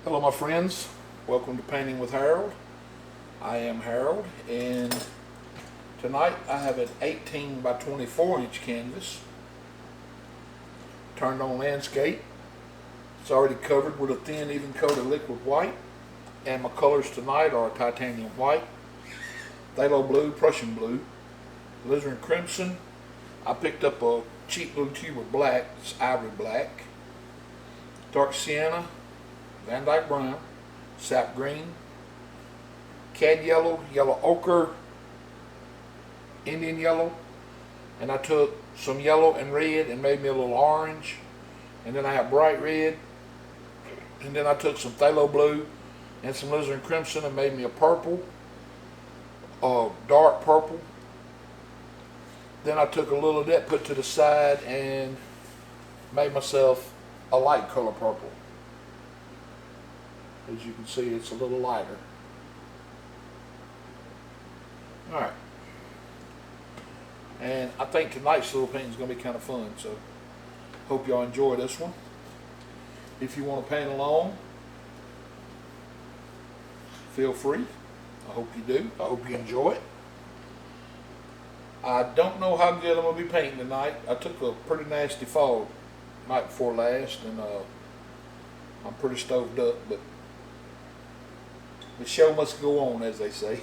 Hello my friends, welcome to Painting with Harold. I am Harold, and tonight I have an 18 by 24 inch canvas turned on landscape. It's already covered with a thin even coat of liquid white, and my colors tonight are titanium white, phthalo blue, Prussian blue, alizarin crimson. I picked up a cheap blue tube of black, it's ivory black, dark sienna, Van Dyke brown, sap green, cad yellow, yellow ochre, Indian yellow, and I took some yellow and red and made me a little orange, and then I have bright red, and then I took some phthalo blue and some alizarin crimson and made me a purple, dark purple. Then I took a little of that, put to the side, and made myself a light color purple. As you can see, it's a little lighter. Alright. And I think tonight's little painting is going to be kind of fun, so hope y'all enjoy this one. If you want to paint along, feel free. I hope you do. I hope you enjoy it. I don't know how good I'm going to be painting tonight. I took a pretty nasty fall night before last, and I'm pretty stoved up, but the show must go on, as they say.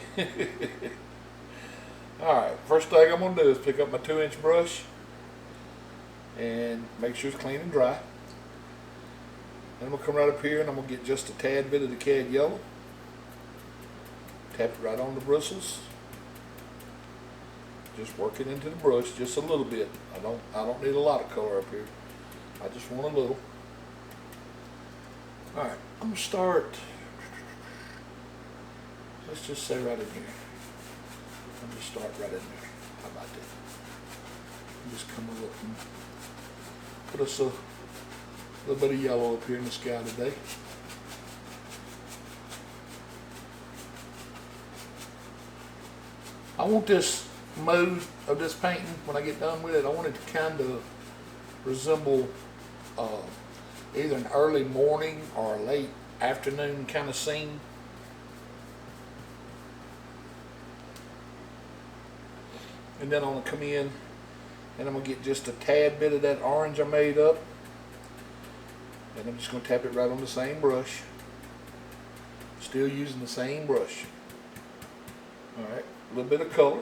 Alright, first thing I'm going to do is pick up my 2-inch brush and make sure it's clean and dry. Then I'm going to come right up here and I'm going to get just a tad bit of the cad yellow. Tap it right on the bristles. Just work it into the brush just a little bit. I don't need a lot of color up here. I just want a little. Alright, I'm going to start. Let's just say right in here. I'll just start right in there. How about that? Just come up and put us a little bit of yellow up here in the sky today. I want this mode of this painting, when I get done with it, I want it to kind of resemble either an early morning or a late afternoon kind of scene. And then I'm going to come in and I'm going to get just a tad bit of that orange I made up, and I'm just going to tap it right on the same brush, still using the same brush. Alright, a little bit of color.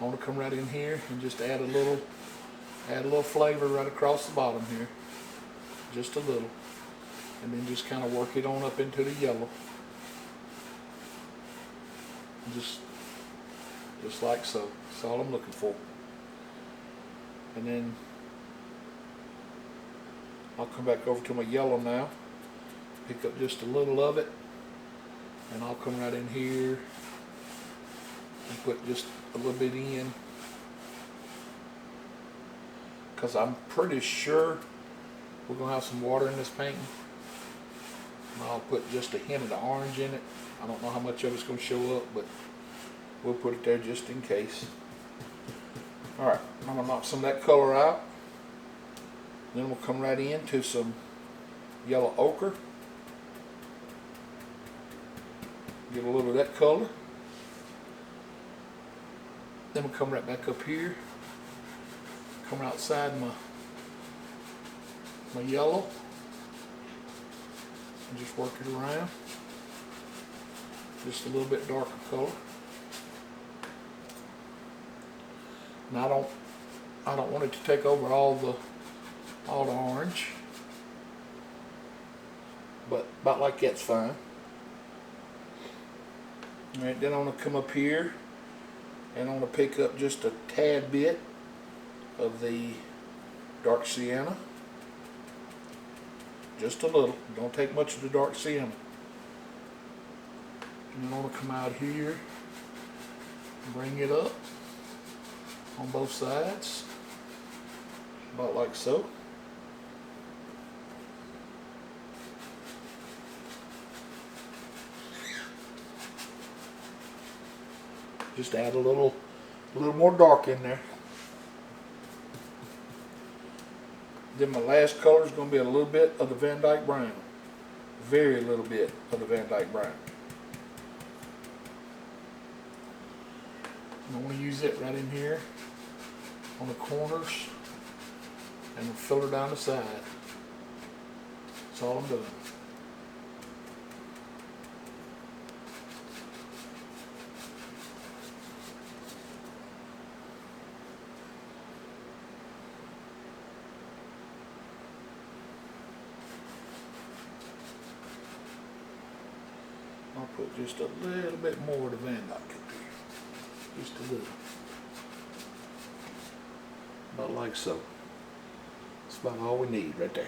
I want to come right in here and just add a little flavor right across the bottom here, just a little, and then just kind of work it on up into the yellow, just like so. That's all I'm looking for. And then I'll come back over to my yellow now, pick up just a little of it, and I'll come right in here and put just a little bit in, because I'm pretty sure we're going to have some water in this painting. And I'll put just a hint of the orange in it. I don't know how much of it's going to show up, but we'll put it there just in case. Alright, I'm going to knock some of that color out. Then we'll come right into some yellow ochre. Get a little of that color. Then we'll come right back up here. Come outside my yellow. And just work it around. Just a little bit darker color. And I don't want it to take over all the orange, but about like that's fine. Alright, then I'm going to come up here and I'm going to pick up just a tad bit of the dark sienna. Just a little. Don't take much of the dark sienna. And then I'm going to come out here and bring it up on both sides, about like so. Just add a little more dark in there. Then my last color is going to be a little bit of the Van Dyke brown. very little bit of the Van Dyke brown. And I want to use it right in here on the corners and fill her down the side. That's all I'm doing. I'll put just a little bit more of the Van Dyke up here. Just a little. About like so. That's about all we need right there.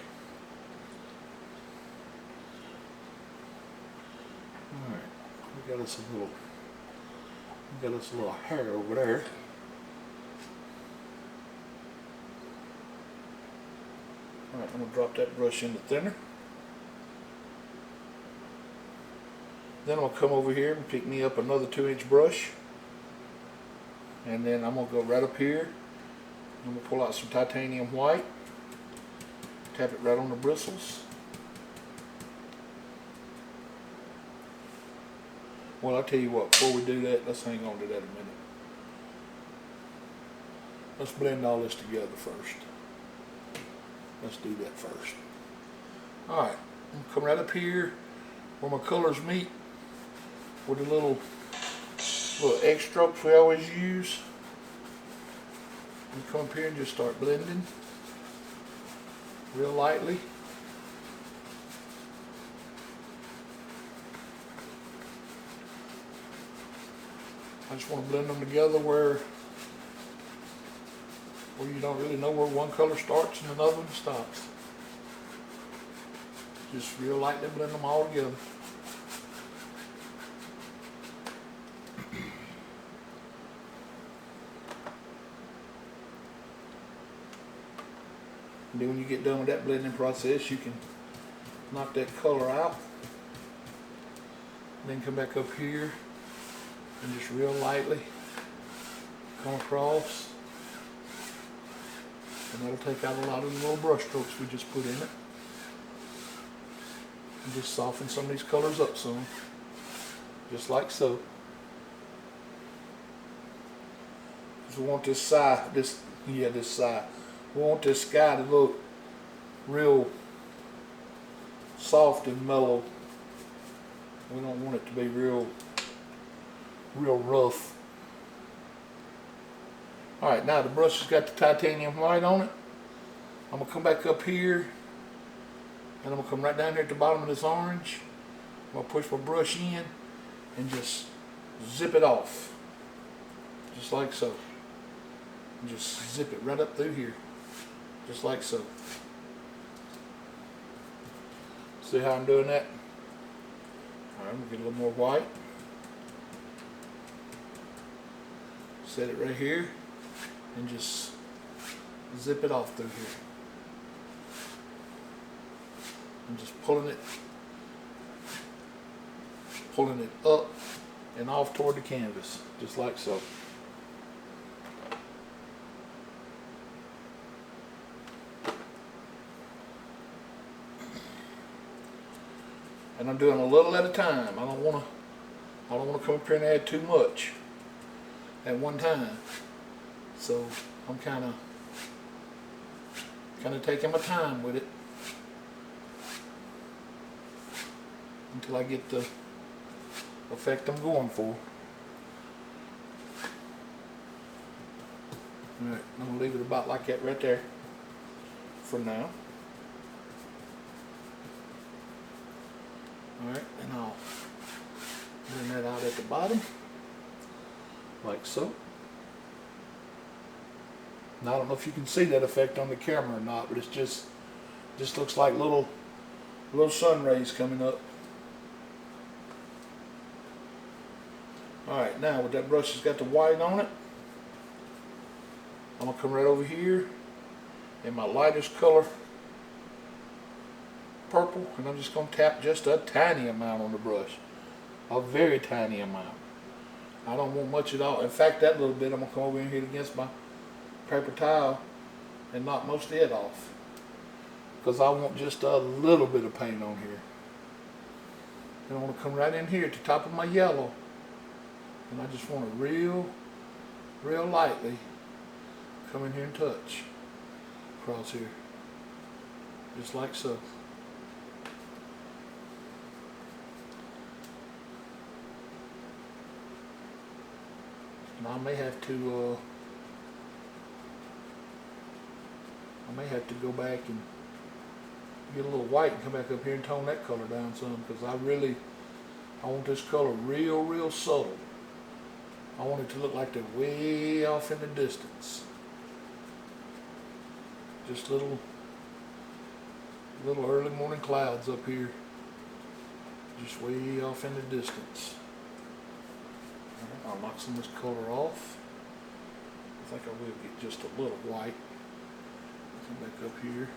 Alright, we got us a little hair over there. Alright, I'm going to drop that brush in the thinner. Then I'm going to come over here and pick me up another 2-inch brush. And then I'm going to go right up here. I'm going to pull out some titanium white. Tap it right on the bristles. Well, I'll tell you what, before we do that, let's hang on to that a minute. Let's blend all this together first. Let's do that first. Alright, I'm going to come right up here where my colors meet with the little X strokes we always use. And come up here and just start blending real lightly. I just want to blend them together where you don't really know where one color starts and another one stops. Just real lightly blend them all together. And then when you get done with that blending process, you can knock that color out. Then come back up here and just real lightly come across. And that'll take out a lot of the little brush strokes we just put in it. And just soften some of these colors up some. Just like so. Because we want this side, this side. We want this sky to look real soft and mellow. We don't want it to be real rough. Alright, now the brush has got the titanium white on it. I'm going to come back up here and I'm going to come right down here at the bottom of this orange. I'm going to push my brush in and just zip it off. Just like so. And just zip it right up through here. Just like so. See how I'm doing that? Alright, I'm going to get a little more white. Set it right here and just zip it off through here. I'm just pulling it up and off toward the canvas, just like so. And I'm doing a little at a time. I don't want to come up here and add too much at one time. So I'm kind of taking my time with it until I get the effect I'm going for. Alright, I'm going to leave it about like that right there for now. Alright, and I'll bring that out at the bottom, like so. Now I don't know if you can see that effect on the camera or not, but it's just looks like little sun rays coming up. Alright, now with that brush that's got the white on it, I'm going to come right over here in my lightest color, purple, and I'm just going to tap just a tiny amount on the brush. A very tiny amount. I don't want much at all. In fact, that little bit I'm going to come over and hit against my paper towel and knock most of it off. Because I want just a little bit of paint on here. And I want to come right in here at the top of my yellow. And I just want to real lightly come in here and touch across here. Just like so. And I may have to go back and get a little white and come back up here and tone that color down some, because I want this color real subtle. I want it to look like they're way off in the distance. Just little early morning clouds up here, just way off in the distance. I'll knock some of this color off. I think I will get just a little white. Come back up here.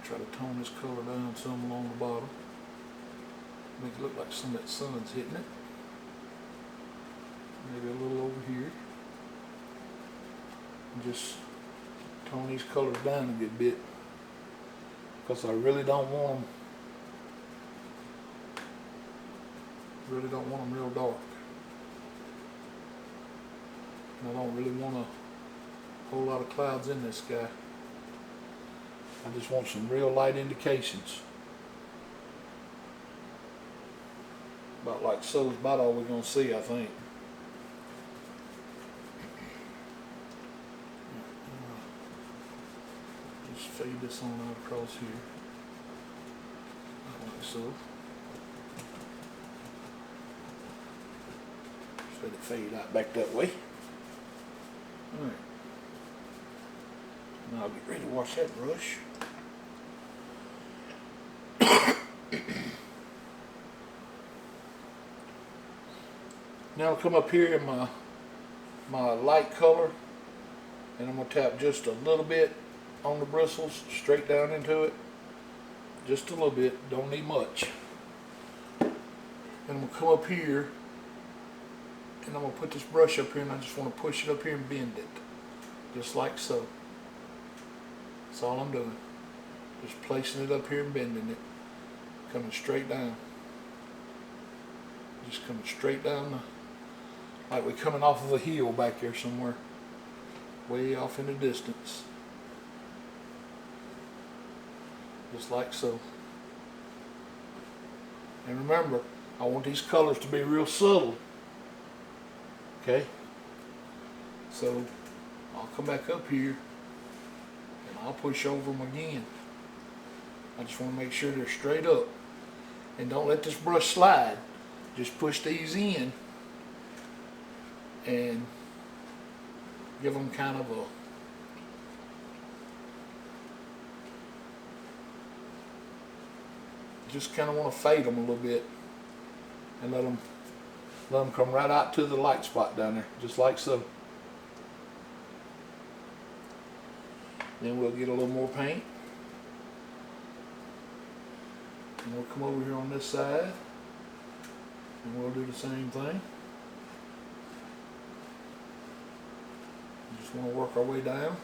Try to tone this color down some along the bottom. Make it look like some of that sun's hitting it. Maybe a little over here. And just tone these colors down a good bit, because I really don't want them real dark. And I don't really want a whole lot of clouds in this sky. I just want some real light indications. About like so is about all we're going to see, I think. Just fade this on out across here. Like so. Just let it fade out back that way. Alright. Now I'll get ready to wash that brush. Now I'll come up here in my light color, and I'm going to tap just a little bit on the bristles, straight down into it. Just a little bit, don't need much. And I'm going to come up here, and I'm going to put this brush up here, and I just want to push it up here and bend it. Just like so. That's all I'm doing. Just placing it up here and bending it. Coming straight down. Just coming straight down, like we're coming off of a hill back there somewhere. Way off in the distance. Just like so. And remember, I want these colors to be real subtle. Okay? So, I'll come back up here and I'll push over them again. I just want to make sure they're straight up. And don't let this brush slide. Just push these in and give them kind of a just kind of want to fade them a little bit and let them come right out to the light spot down there, just like so. Then we'll get a little more paint, and we'll come over here on this side and we'll do the same thing. Just want to work our way down.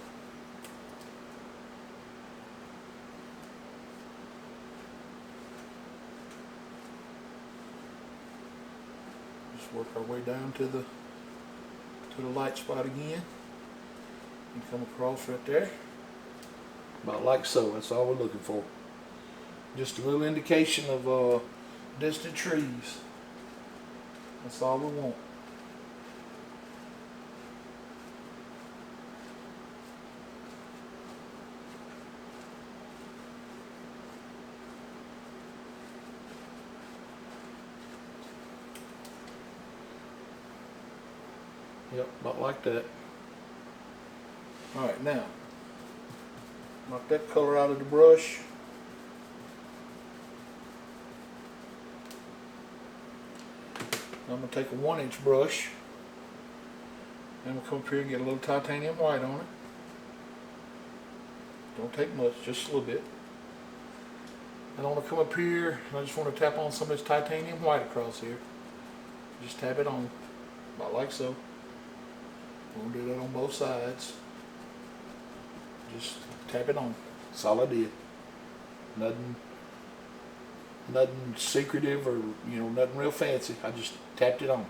Just work our way down to the light spot again, and come across right there. About like so. That's all we're looking for. Just a little indication of distant trees. That's all we want. Yep, about like that. Alright, now, knock that color out of the brush. I'm going to take a 1-inch brush, and we'll come up here and get a little titanium white on it. Don't take much, just a little bit. And I'm going to come up here, and I just want to tap on some of this titanium white across here. Just tap it on, about like so. We'll do that on both sides. Just tap it on. That's all I did. Nothing secretive or, nothing real fancy. I just tapped it on.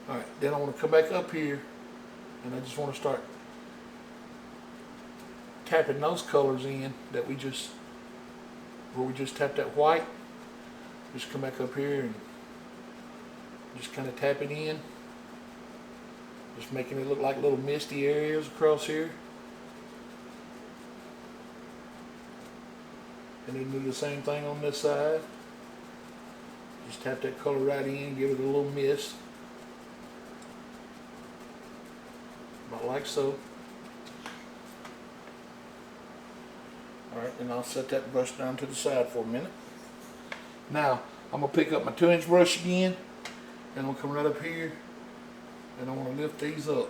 Alright, then I want to come back up here and I just want to start tapping those colors in that where we just tapped that white. Just come back up here and just kind of tap it in. Just making it look like little misty areas across here. And then do the same thing on this side. Just tap that color right in, give it a little mist. About like so. Alright, and I'll set that brush down to the side for a minute. Now, I'm going to pick up my 2-inch brush again, and I'm going to come right up here, and I want to lift these up.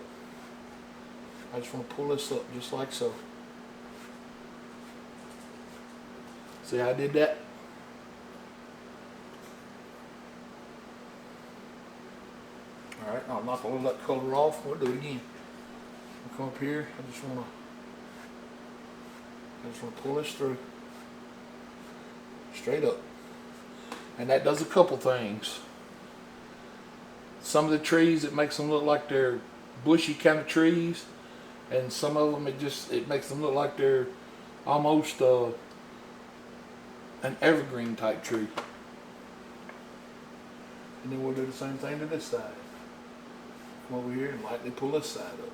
I just want to pull this up just like so. See how I did that? Alright, I'll knock a little of that color off. We'll do it again. I'll come up here. I just want to pull this through. Straight up. And that does a couple things. Some of the trees, it makes them look like they're bushy kind of trees. And some of them, it makes them look like they're almost an evergreen type tree. And then we'll do the same thing to this side. Come over here and lightly pull this side up.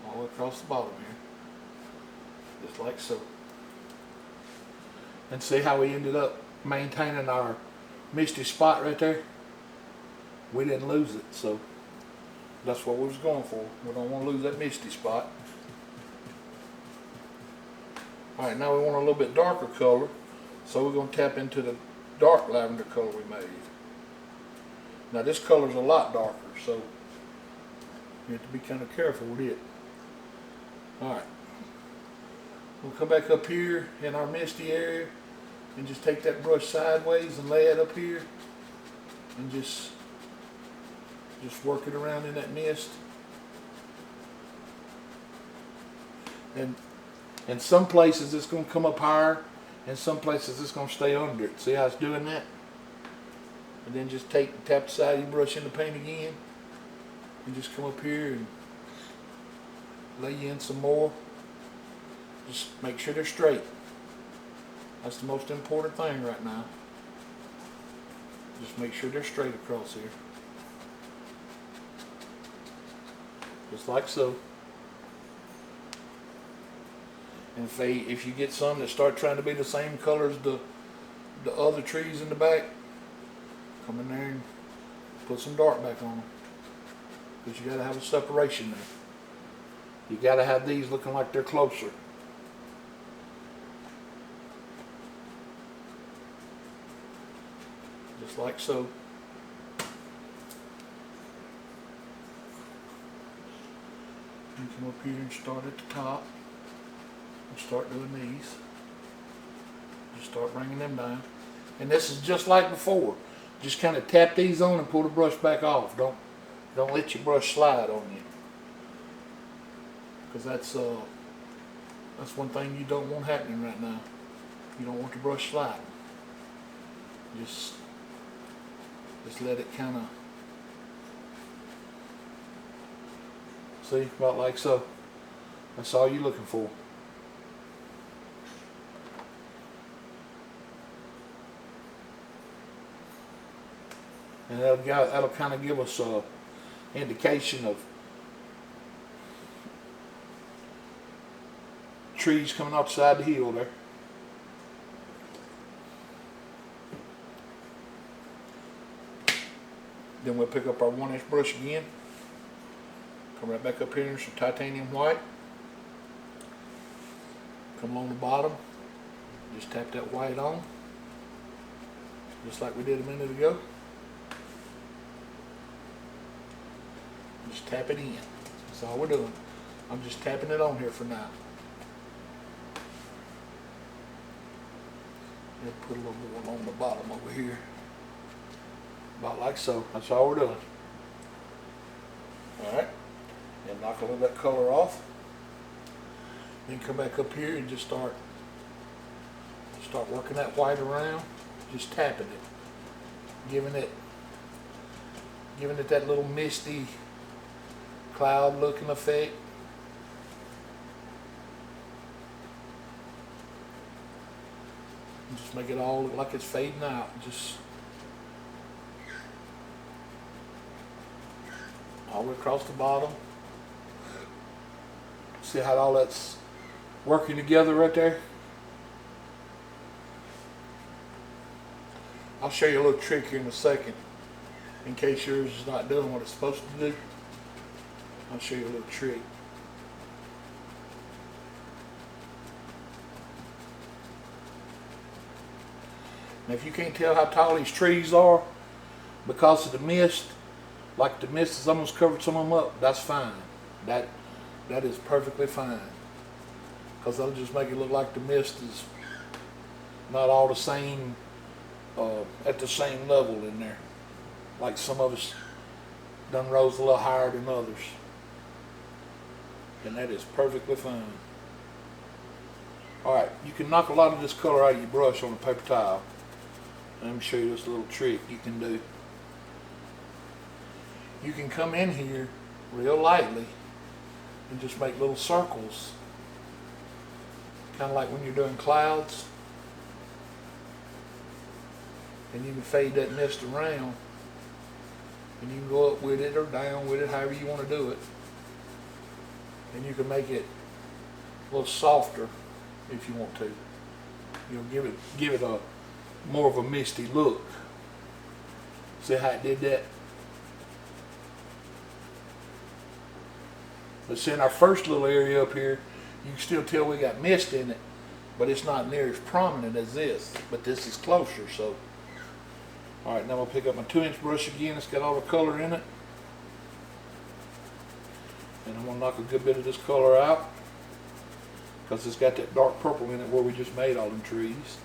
All the way across the bottom here. Just like so. And see how we ended up maintaining our misty spot right there? We didn't lose it, so that's what we was going for. We don't want to lose that misty spot. Alright, now we want a little bit darker color, so we're going to tap into the dark lavender color we made. Now this color is a lot darker, so you have to be kind of careful with it. Alright, we'll come back up here in our misty area and just take that brush sideways and lay it up here and just work it around in that mist. And in some places it's going to come up higher, and some places it's going to stay under it. See how it's doing that? And then just tap the side of your brush in the paint again, and just come up here and lay in some more. Just make sure they're straight. That's the most important thing right now. Just make sure they're straight across here. Just like so. And if you get some that start trying to be the same color as the other trees in the back, come in there and put some dark back on them. Because you got to have a separation there. You got to have these looking like they're closer. Just like so. You come up here and start at the top. And start doing these. Just start bringing them down. And this is just like before. Just kind of tap these on and pull the brush back off. Don't let your brush slide on you. Because that's one thing you don't want happening right now. You don't want the brush sliding. Just let it kind of, see, about like so. That's all you're looking for. And that'll kind of give us an indication of trees coming outside the hill there. Then we'll pick up our 1-inch brush again. Come right back up here in some titanium white. Come along the bottom. Just tap that white on. Just like we did a minute ago. Just tap it in. That's all we're doing. I'm just tapping it on here for now. And put a little more on the bottom over here. About like so. That's all we're doing. Alright. And knock a little of that color off. Then come back up here and just start working that white around, just tapping it, giving it that little misty cloud looking effect. And just make it all look like it's fading out. Just all the way across the bottom. See how all that's working together right there? I'll show you a little trick here in a second, in case yours is not doing what it's supposed to do. I'll show you a little trick. Now if you can't tell how tall these trees are because of the mist, like the mist has almost covered some of them up, that's fine. That is perfectly fine. Because that'll just make it look like the mist is not all the same, at the same level in there. Like some of us done rose a little higher than others. And that is perfectly fine. Alright, you can knock a lot of this color out of your brush on a paper towel. Let me show you this little trick you can do. You can come in here real lightly and just make little circles. Kind of like when you're doing clouds. And you can fade that mist around. And you can go up with it or down with it, however you want to do it. And you can make it a little softer if you want to. You'll give it a more of a misty look. See how it did that? But see, in our first little area up here, you can still tell we got mist in it, but it's not near as prominent as this. But this is closer, so. Alright, now I'm going to pick up my 2-inch brush again. It's got all the color in it. And I'm going to knock a good bit of this color out, because it's got that dark purple in it where we just made all them trees.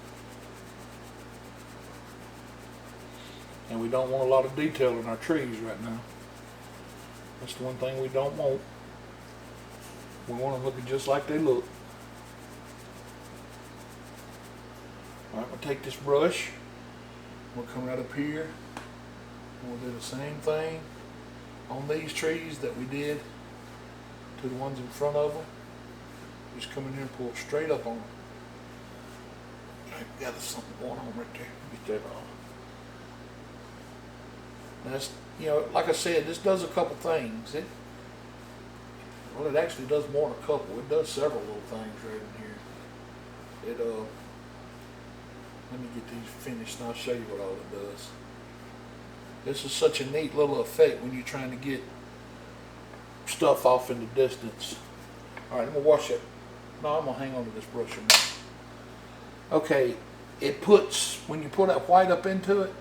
And we don't want a lot of detail in our trees right now. That's the one thing we don't want. We want them looking just like they look. Alright, I'm going to take this brush. We'll come right up here. And we'll do the same thing on these trees that we did to the ones in front of them. Just come in here and pull it straight up on them. I've got something going on right there. Get that off. Now that's, you know, like I said, this does a couple things. It actually does more than a couple. It does several little things right in here. Let me get these finished and I'll show you what all it does. This is such a neat little effect when you're trying to get stuff off in the distance. Alright, I'm going to wash it. No, I'm going to hang on to this brush a minute. Okay, it puts, when you put that white up into it,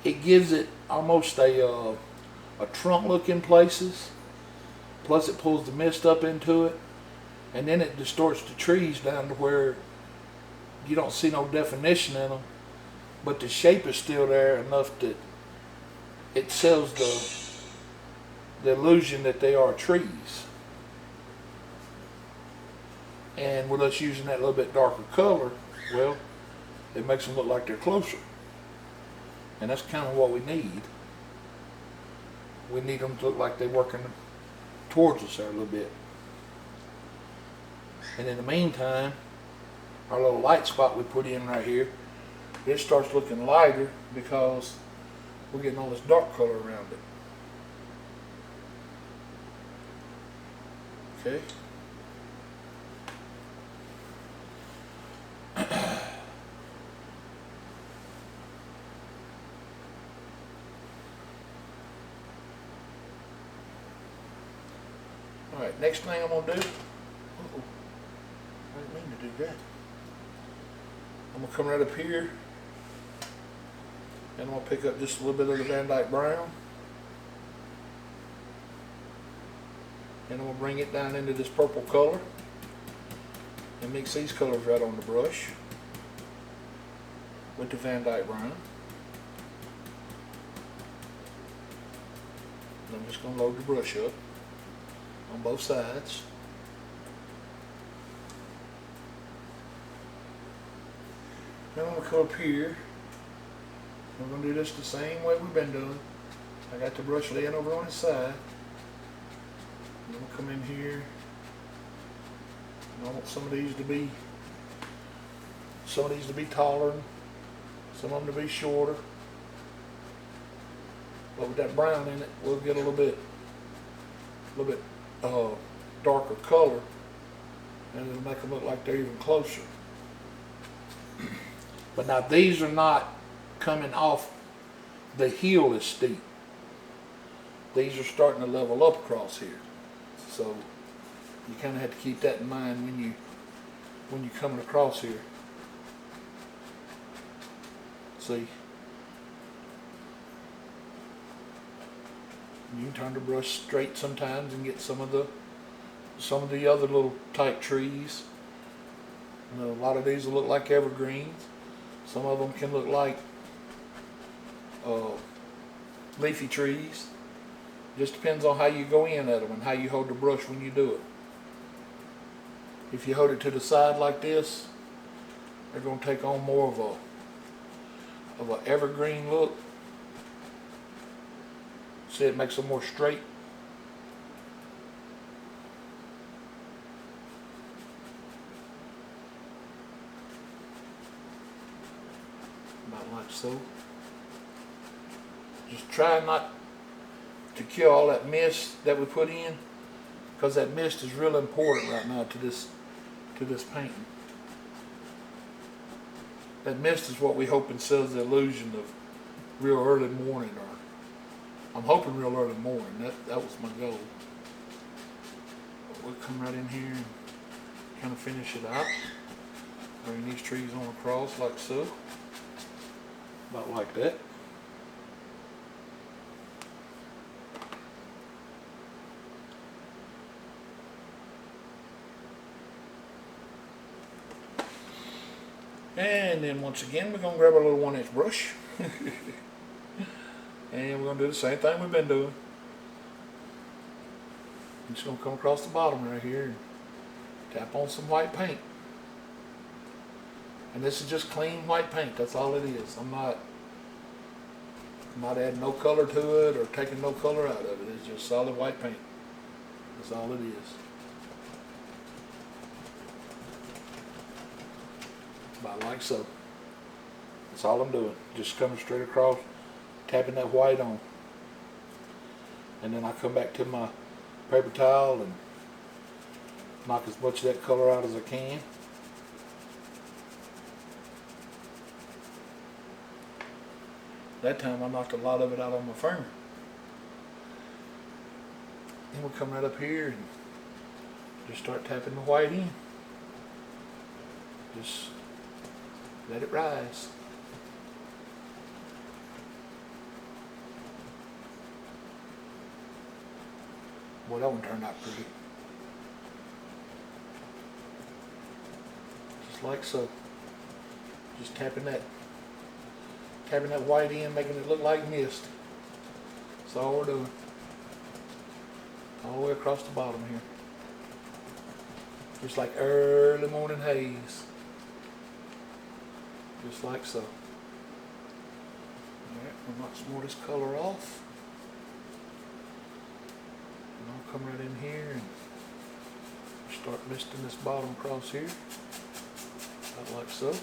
it gives it almost a trunk look in places. Plus it pulls the mist up into it. And then it distorts the trees down to where you don't see no definition in them. But the shape is still there enough that it sells the illusion that they are trees. And with us using that little bit darker color, well, it makes them look like they're closer. And that's kind of what we need. We need them to look like they're working towards us there a little bit. And in the meantime, our little light spot we put in right here, it starts looking lighter because we're getting all this dark color around it. Okay. Alright, next thing I'm going to do, I didn't mean to do that. I'm going to come right up here and I'm going to pick up just a little bit of the Van Dyke Brown and I'm going to bring it down into this purple color and mix these colors right on the brush with the Van Dyke Brown. And I'm just going to load the brush up on both sides. Then I'm going to come up here. We're going to do this the same way we've been doing. I got the brush laying over on its side. I'm going to come in here. And I want some of these to be taller, some of them to be shorter. But with that brown in it, we'll get a little bit darker color, and it'll make them look like they're even closer. But now these are not coming off the heel is steep. These are starting to level up across here. So you kind of have to keep that in mind when you're coming across here. See? You can turn the brush straight sometimes and get some of the other little type trees. You know, a lot of these will look like evergreens. Some of them can look like leafy trees. Just depends on how you go in at them and how you hold the brush when you do it. If you hold it to the side like this, they're going to take on more of an evergreen look. See, it makes them more straight. About like so. Just try not to kill all that mist that we put in, because that mist is real important right now to this painting. That mist is what we hope and sells the illusion of real early morning, or I'm hoping real early morning. That was my goal. But we'll come right in here and kind of finish it out. Bring these trees on across like so. About like that. And then once again, we're going to grab our little 1-inch brush. And we're going to do the same thing we've been doing. I'm just going to come across the bottom right here and tap on some white paint. And this is just clean white paint. That's all it is. I'm not adding no color to it or taking no color out of it. It's just solid white paint. That's all it is. About like so. That's all I'm doing. Just coming straight across, tapping that white on. And then I come back to my paper towel and knock as much of that color out as I can. That time I knocked a lot of it out on my finger. Then we'll come right up here and just start tapping the white in. Just let it rise. Boy, that one turned out pretty. Just like so. Just tapping that white in, making it look like mist. That's all we're doing. All the way across the bottom here. Just like early morning haze. Just like so. Alright, we'll knock some more of this color off. And I'll come right in here and start misting this bottom across here. About like so.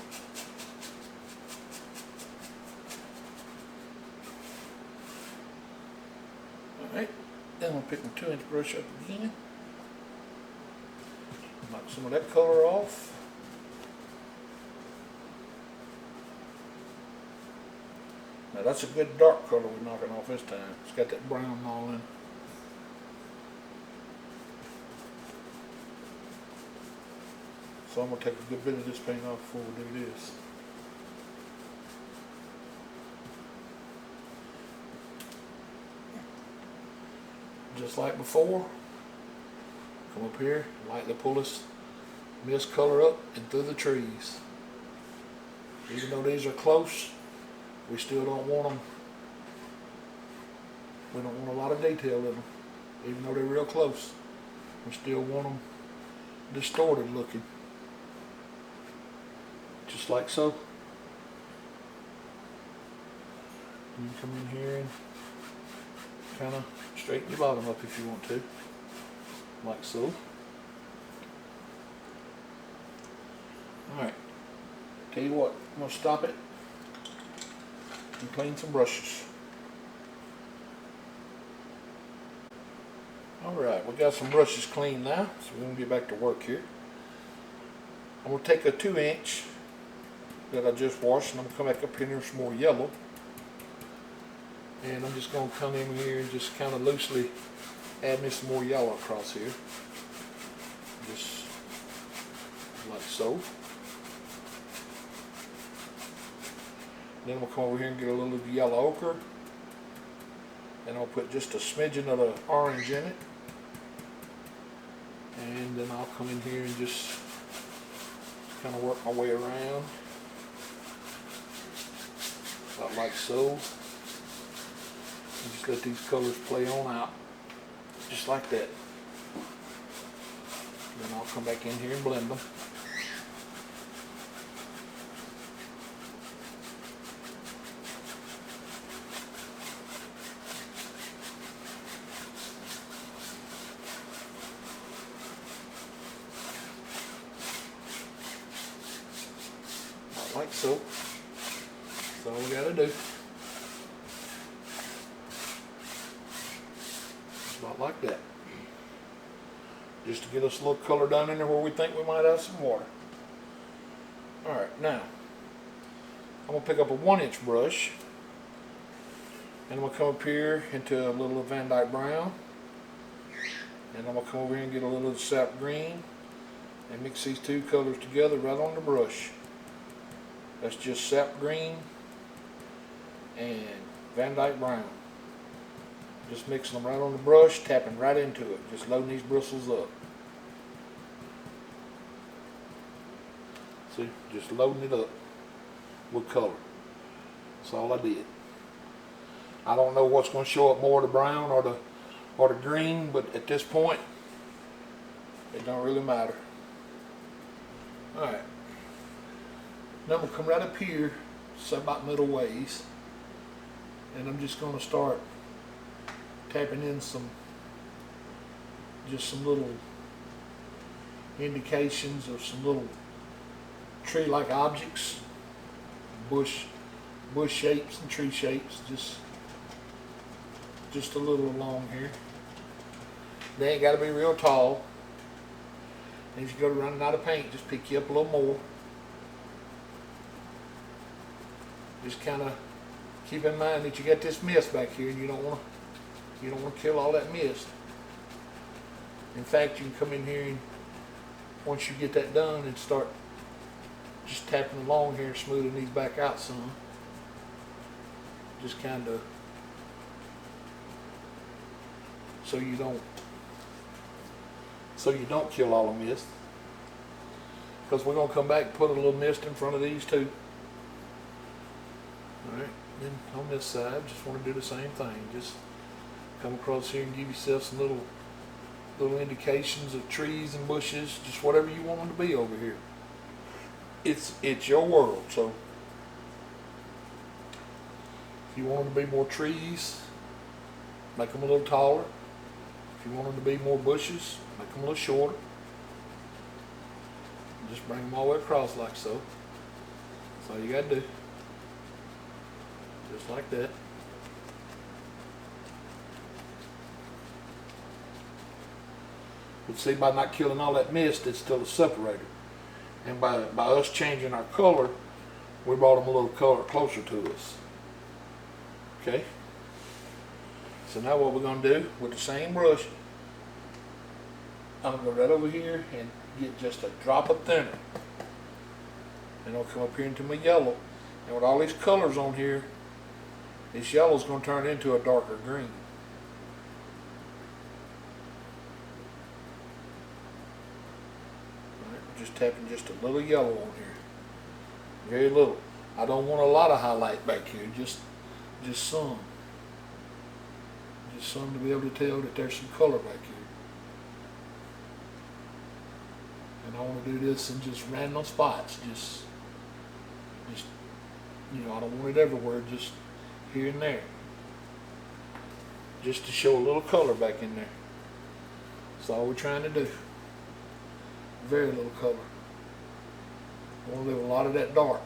Alright, then I'll pick my 2-inch brush up again. Knock some of that color off. Now that's a good dark color we're knocking off this time. It's got that brown all in. So I'm going to take a good bit of this paint off before we do this. Just like before, come up here, lightly pull this mist color up and through the trees. Even though these are close, we still don't want them, we don't want a lot of detail in them. Even though they're real close, we still want them distorted looking. Just like so. You can come in here and kind of straighten your bottom up if you want to, like so. Alright, tell you what, I'm going to stop it and clean some brushes. Alright, we got some brushes clean now, so we're going to get back to work here. I'm going to take a 2-inch that I just washed, and I'm going to come back up here and there's some more yellow. And I'm just going to come in here and just kind of loosely add me some more yellow across here. Just like so. Then we'll come over here and get a little of the yellow ochre. And I'll put just a smidgen of the orange in it. And then I'll come in here and just kind of work my way around. About like so. And just let these colors play on out. Just like that. Then I'll come back in here and blend them. Like so. That's all we gotta do. About like that. Just to get us a little color down in there where we think we might have some water. Alright, now I'm gonna pick up a 1-inch brush and I'm gonna come up here into a little Van Dyke brown, and I'm gonna come over here and get a little of the sap green and mix these two colors together right on the brush. That's just sap green and Van Dyke brown. Just mixing them right on the brush, tapping right into it, just loading these bristles up. See, just loading it up with color. That's all I did. I don't know what's going to show up more, the brown or the green, but at this point, it don't really matter. All right. Now I'm going to come right up here, so about middle ways, and I'm just going to start tapping in just some little indications of some little tree-like objects, bush shapes and tree shapes, just a little along here. They ain't got to be real tall. And if you go to running out of paint, just pick you up a little more. Just kind of keep in mind that you got this mist back here, and you don't want to kill all that mist. In fact, you can come in here and once you get that done and start just tapping along here and smoothing these back out some. Just kind of so you don't kill all the mist. Because we're going to come back and put a little mist in front of these too. Alright, then on this side, just want to do the same thing. Just come across here and give yourself some little indications of trees and bushes, just whatever you want them to be over here. It's your world, so if you want them to be more trees, make them a little taller. If you want them to be more bushes, make them a little shorter. Just bring them all the way across like so. That's all you got to do. Just like that. But see, by not killing all that mist, it's still a separator. And by us changing our color, we brought them a little color closer to us. Okay? So now what we're going to do with the same brush, I'm going to go right over here and get just a drop of thinner. And I'll come up here into my yellow. And with all these colors on here, this yellow is going to turn into a darker green. Right, just tapping just a little yellow on here. Very little. I don't want a lot of highlight back here, just some. Just some to be able to tell that there's some color back here. And I want to do this in just random spots. Just I don't want it everywhere. Just here and there, just to show a little color back in there. That's all we're trying to do. Very little color. I want to leave a lot of that dark,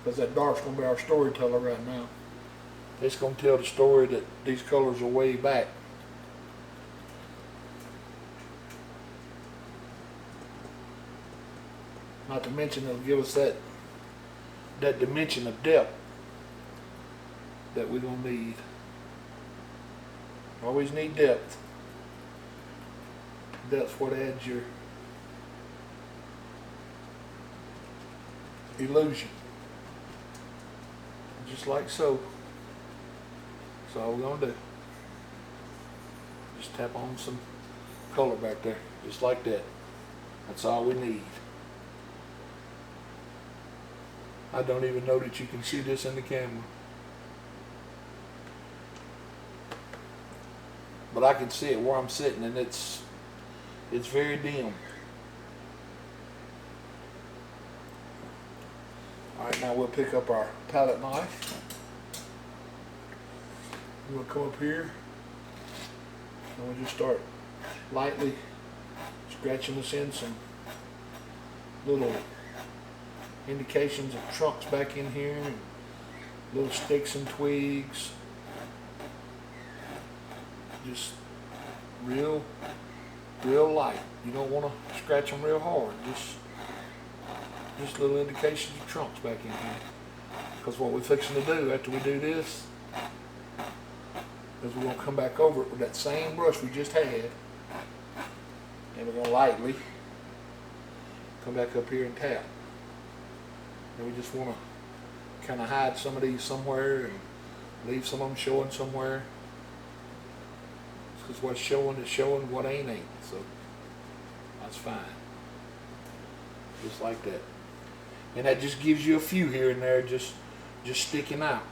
because that dark's going to be our storyteller right now. It's going to tell the story that these colors are way back. Not to mention it'll give us that dimension of depth that we're going to need. Always need depth. That's what adds your illusion. Just like so. That's all we're going to do. Just tap on some color back there. Just like that. That's all we need. I don't even know that you can see this in the camera. But I can see it where I'm sitting, and it's very dim. Alright, now we'll pick up our palette knife. We'll come up here and we'll just start lightly scratching this in some little indications of trunks back in here, and little sticks and twigs. Just real light. You don't want to scratch them real hard. Just little indications of trunks back in here. Because what we're fixing to do after we do this is we're going to come back over it with that same brush we just had, and we're going to lightly come back up here and tap. And we just want to kind of hide some of these somewhere and leave some of them showing somewhere. Because what's showing is showing, what ain't. So that's fine. Just like that. And that just gives you a few here and there just sticking out.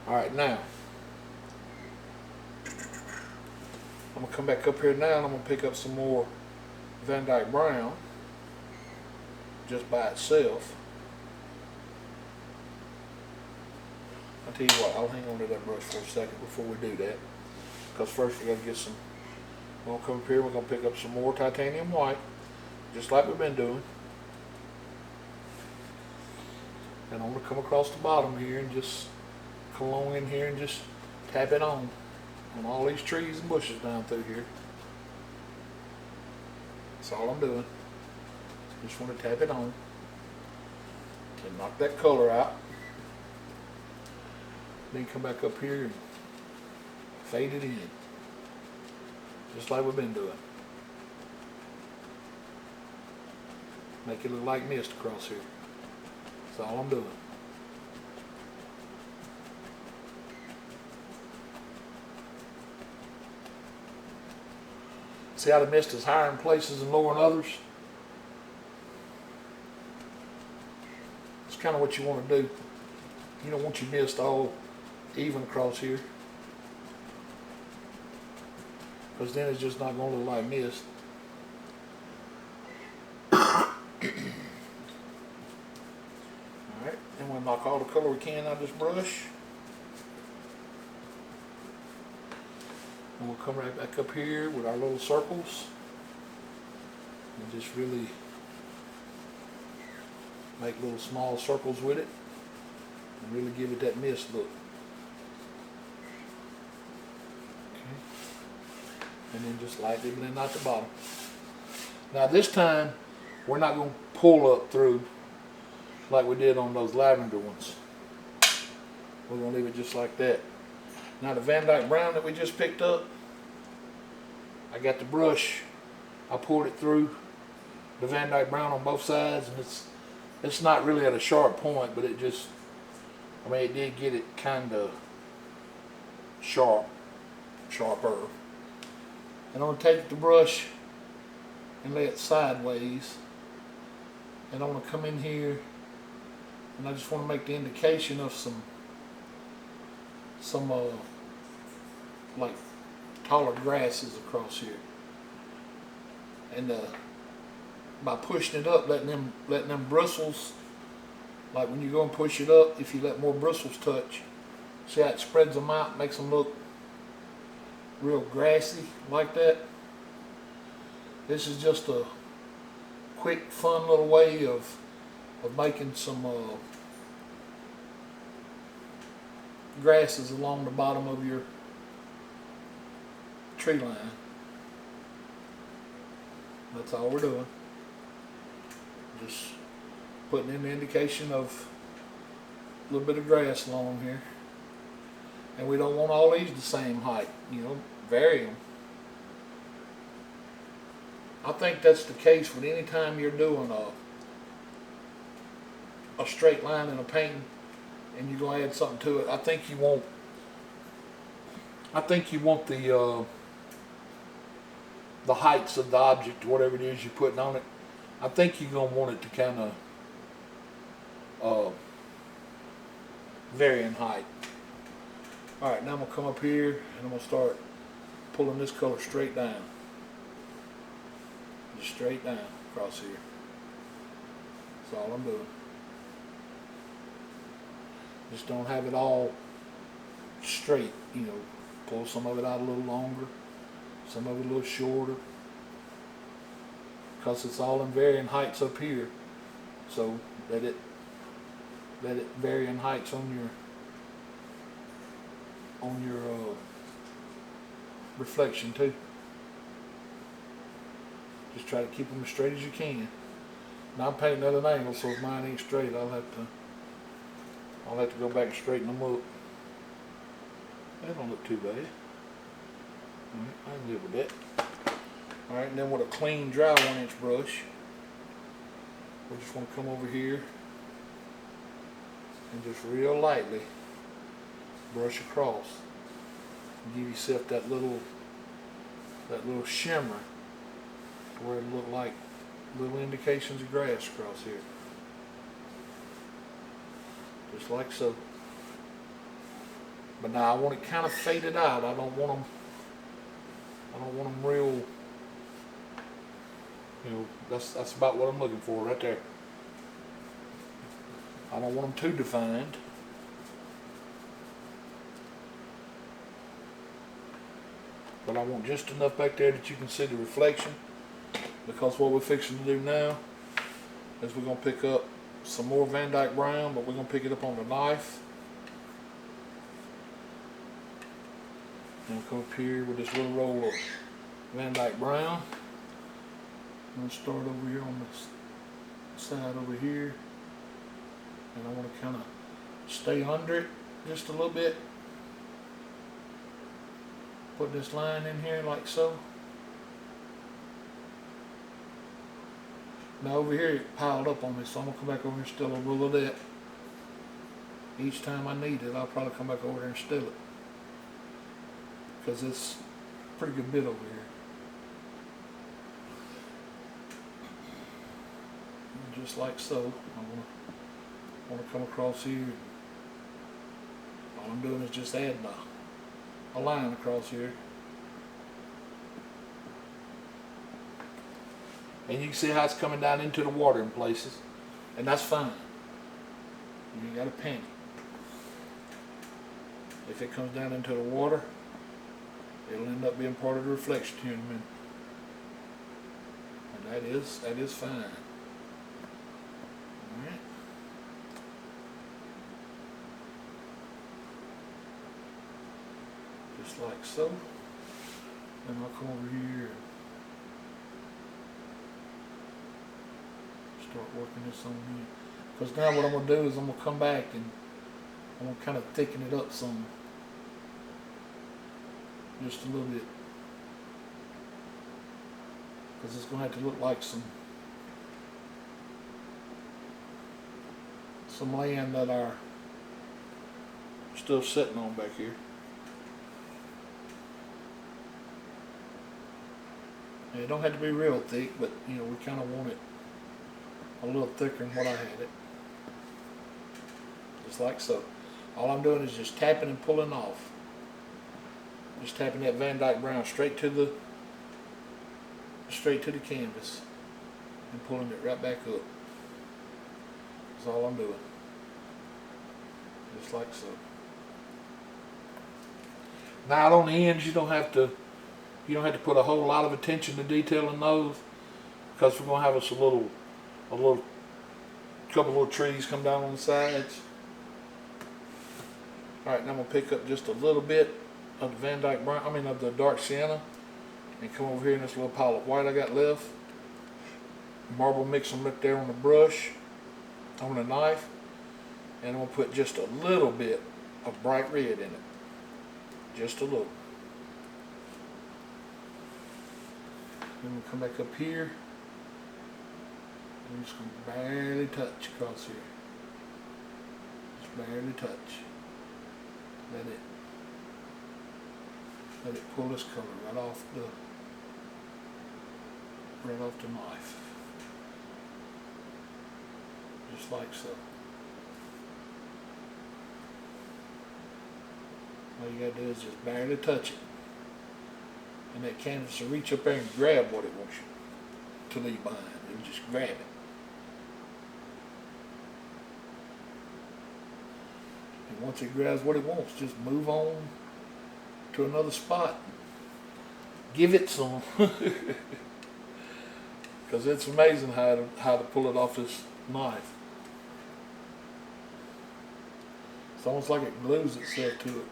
Alright, now I'm going to come back up here now, and I'm going to pick up some more Van Dyke Brown just by itself. I'll tell you what, I'll hang on to that brush for a second before we do that, because first we're going to get some, we're going to come up here, we're going to pick up some more titanium white, just like we've been doing. And I'm going to come across the bottom here and just come along in here and just tap it on all these trees and bushes down through here. That's all I'm doing. Just want to tap it on and knock that color out. Then come back up here and fade it in, just like we've been doing. Make it look like mist across here. That's all I'm doing. See how the mist is higher in places and lower in others? It's kind of what you want to do. You don't want your mist all even across here, because then it's just not going to look like mist. Alright, and we'll knock all the color we can out of this brush. And we'll come right back up here with our little circles and just really make little small circles with it and really give it that mist look. Okay. And then just lightly blend out the bottom. Now this time we're not going to pull up through like we did on those lavender ones. We're going to leave it just like that. Now the Van Dyke Brown that we just picked up, I got the brush, I poured it through the Van Dyke Brown on both sides, and it's not really at a sharp point, but it just, I mean, it did get it kind of sharper. And I'm going to take the brush and lay it sideways, and I'm going to come in here and I just want to make the indication of some like taller grasses across here, and by pushing it up, letting them bristles Like when you go and push it up, if you let more bristles touch, see how it spreads them out, makes them look real grassy like that. This is just a quick, fun little way of making some grasses along the bottom of your tree line. That's all we're doing. Just putting in the indication of a little bit of grass along here. And we don't want all these the same height, you know, vary them. I think that's the case with any time you're doing a straight line in a painting and you're going to add something to it. I think you want the heights of the object, whatever it is you're putting on it. I think you're going to want it to kind of vary in height. Alright, now I'm going to come up here and I'm going to start pulling this color straight down. Just straight down across here. That's all I'm doing. Just don't have it all straight, you know. Pull some of it out a little longer, some of it a little shorter. Because it's all in varying heights up here. So let it vary in heights on your reflection too. Just try to keep them as straight as you can. Now I'm painting at an angle, so if mine ain't straight, I'll have to go back and straighten them up. That don't look too bad. Alright, I can live with that. Alright, and then with a clean, dry 1-inch brush, we just want to come over here and just real lightly brush across. And give yourself that little shimmer where it look like little indications of grass across here. Just like so. But now I want it kind of faded out. I don't want them real, you know, that's about what I'm looking for right there. I don't want them too defined. But I want just enough back there that you can see the reflection. Because what we're fixing to do now is we're going to pick up some more Van Dyke Brown, but we're going to pick it up on the knife. And we'll come up here with this little roll of Van Dyke Brown. I'm going to start over here on the side over here. And I want to kind of stay under it just a little bit. Put this line in here like so. Now over here it piled up on me, so I'm going to come back over here and still a little of that. Each time I need it, I'll probably come back over there and still it. Because it's a pretty good bit over here. And just like so, I want to come across here. All I'm doing is just adding a line across here. And you can see how it's coming down into the water in places. And that's fine. You ain't got to panic. If it comes down into the water, it'll end up being part of the reflection here in a minute. And that is fine. Alright. Just like so. Then I'll come over here and start working this on here. Because now what I'm going to do is I'm going to come back and I'm going to kind of thicken it up some. Just a little bit. Because it's going to have to look like some land that are still sitting on back here. And it don't have to be real thick, but you know, we kind of want it a little thicker than what I had it. Just like so. All I'm doing is just tapping and pulling off. Just tapping that Van Dyke Brown straight to the canvas and pulling it right back up. That's all I'm doing. just like so. Now on the ends, you don't have to put a whole lot of attention to detail in those, because we're gonna have us a couple little trees come down on the sides. All right, now I'm gonna pick up just a little bit of the Van Dyke brown, of the dark sienna, and come over here in this little pile of white I got left. Marble mix them right there on the brush, on the knife, and I'm gonna put just a little bit of bright red in it, just a little. Then we'll come back up here. I'm just going to barely touch across here. Just barely touch. Let it pull this color right off the knife. Just like so. All you gotta do is just barely touch it. And that canvas will reach up there and grab what it wants you to leave behind. And just grab it. And once it grabs what it wants, just move on to another spot. Give it some. Because it's amazing how to pull it off this knife. It's almost like it glues itself to it.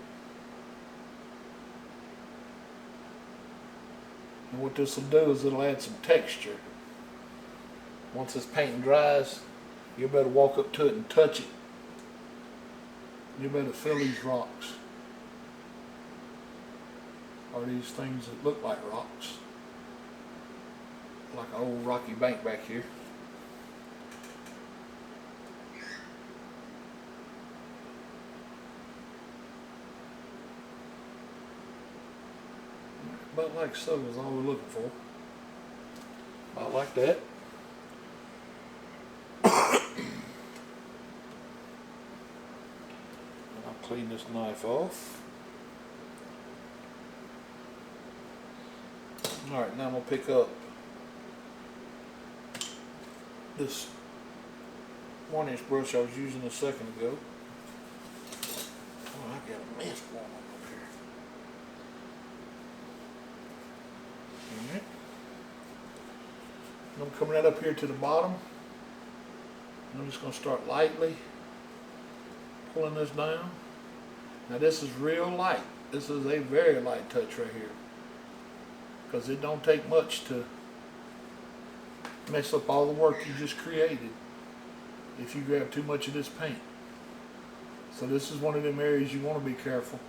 And what this will do is it'll add some texture. Once this paint dries, you'll better walk up to it and touch it. You better feel these rocks, or these things that look like rocks, like an old rocky bank back here. About like so is all we're looking for. About like that. Clean this knife off. Alright, now I'm going to pick up this 1-inch brush I was using a second ago. Oh, I got a mess going on up here. Alright. I'm coming right up here to the bottom. And I'm just going to start lightly pulling this down. Now this is real light. This is a very light touch right here, because it don't take much to mess up all the work you just created if you grab too much of this paint. So this is one of them areas you want to be careful.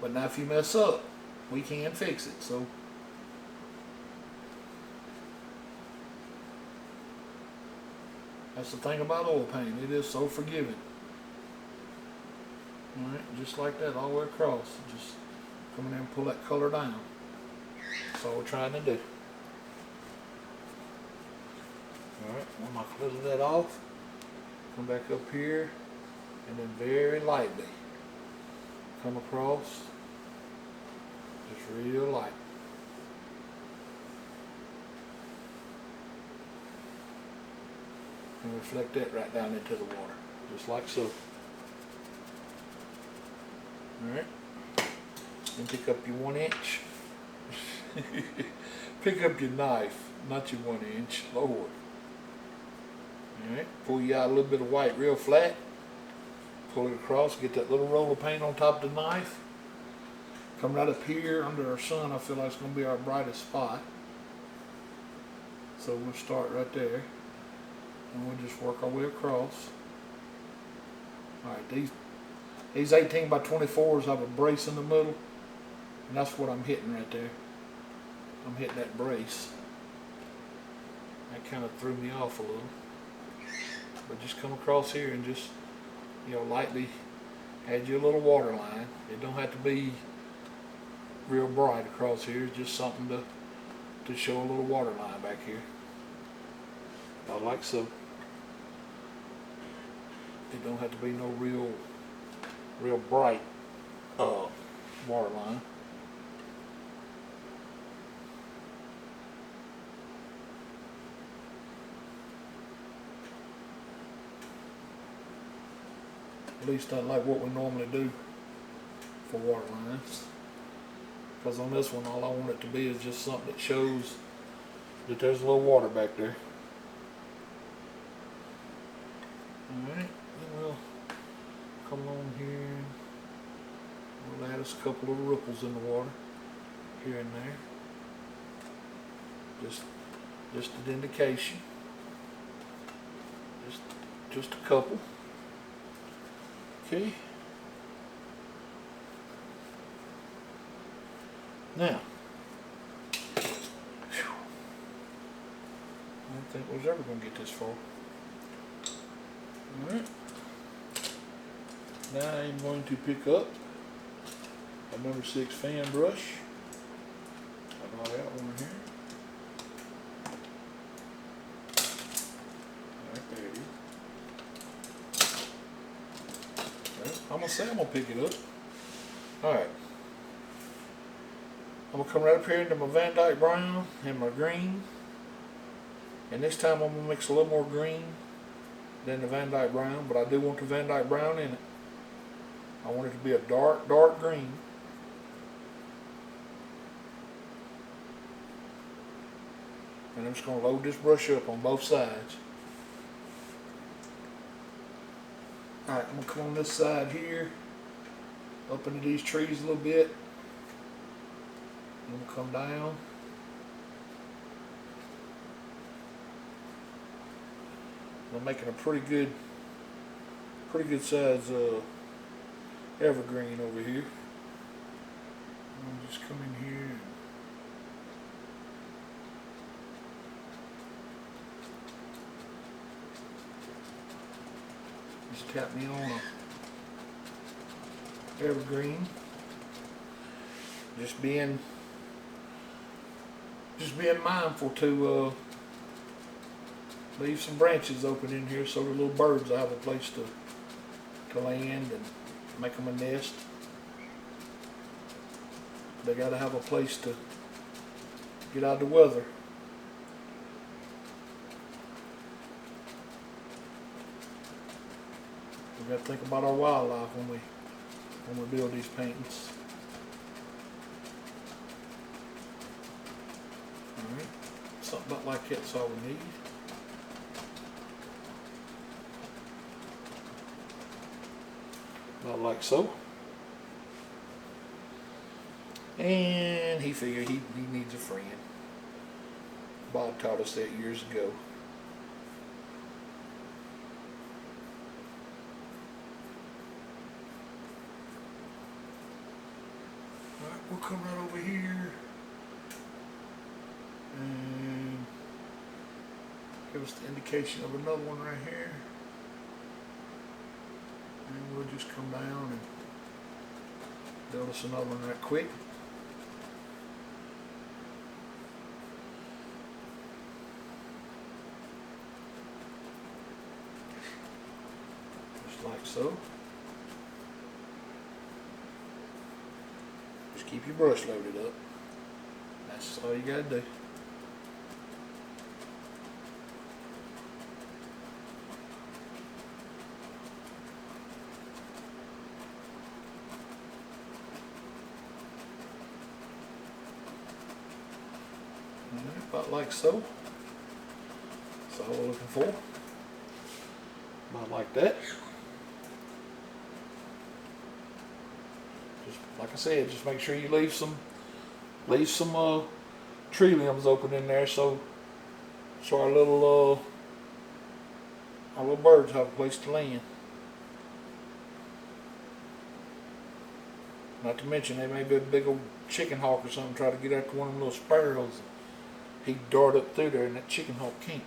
But now if you mess up, we can fix it. So that's the thing about oil paint. It is so forgiving. Alright, just like that all the way across. Just come in there and pull that color down. That's all we're trying to do. Alright, when I close that off, come back up here and then very lightly come across. Just real light. And reflect that right down into the water. Just like so. Alright, and pick up your 1-inch. Pick up your knife, not your 1-inch, Lord. Alright, pull you out a little bit of white real flat. Pull it across, get that little roll of paint on top of the knife. Come right up here under our sun. I feel like it's going to be our brightest spot. So we'll start right there. And we'll just work our way across. Alright, these 18 by 24s have a brace in the middle, and that's what I'm hitting right there. I'm hitting that brace. That kind of threw me off a little. But just come across here and just, lightly add you a little water line. It don't have to be real bright across here. It's just something to show a little water line back here. About like so. It don't have to be no real bright water line. At least unlike what we normally do for water lines. Because on this one, all I want it to be is just something that shows that there's a little water back there. Alright, then we'll come along here. We'll add us a couple of ripples in the water here and there. Just an indication. Just a couple. Okay. Now, I don't think we was ever going to get this far. Alright. Now I'm going to pick up a number 6 fan brush. I got that one here. Right there it is. Okay. I'm going to say I'm going to pick it up. Alright. I'm going to come right up here into my Van Dyke brown and my green. And this time I'm going to mix a little more green than the Van Dyke brown, but I do want the Van Dyke brown in it. I want it to be a dark, dark green. And I'm just going to load this brush up on both sides. Alright, I'm going to come on this side here, up into these trees a little bit. I'm going to come down. I'm making a pretty good size evergreen over here. I'll just come in here and just tap me on a evergreen. Just being mindful to leave some branches open in here so the little birds will have a place to land and make them a nest. They got to have a place to get out of the weather. We got to think about our wildlife when we build these paintings. All right, something about like that's all we need. About like so. And he figured he needs a friend. Bob taught us that years ago. Alright, we'll come right over here and give us the indication of another one right here. And we'll just come down and build us another one right quick. Just like so. Just keep your brush loaded up. That's all you gotta do. About like so. That's all we're looking for. About like that. Just like I said, just make sure you leave some tree limbs open in there so our little birds have a place to land. Not to mention they may be a big old chicken hawk or something try to get after one of them little sparrows. He'd dart up through there and that chicken hawk can't.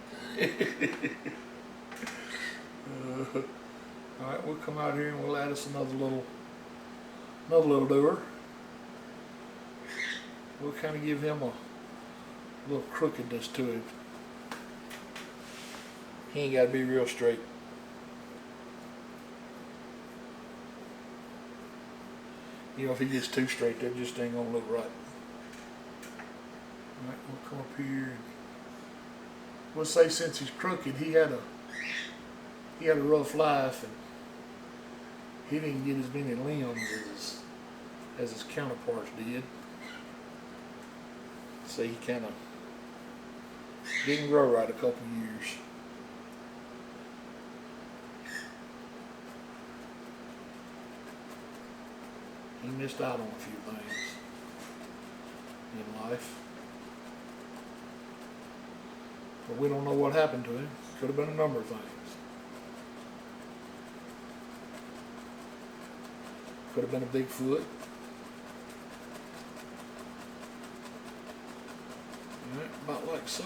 Alright, we'll come out here and we'll add us another little lure. We'll kind of give him a little crookedness to him. He ain't got to be real straight. You know, if he gets too straight, that just ain't gonna look right. Alright, we'll come up here. We'll say since he's crooked, he had a rough life, and He didn't get as many limbs as his counterparts did. See, he kind of didn't grow right a couple years. He missed out on a few things in life. But we don't know what happened to him. Could have been a number of things. Could have been a Bigfoot. Alright, about like so.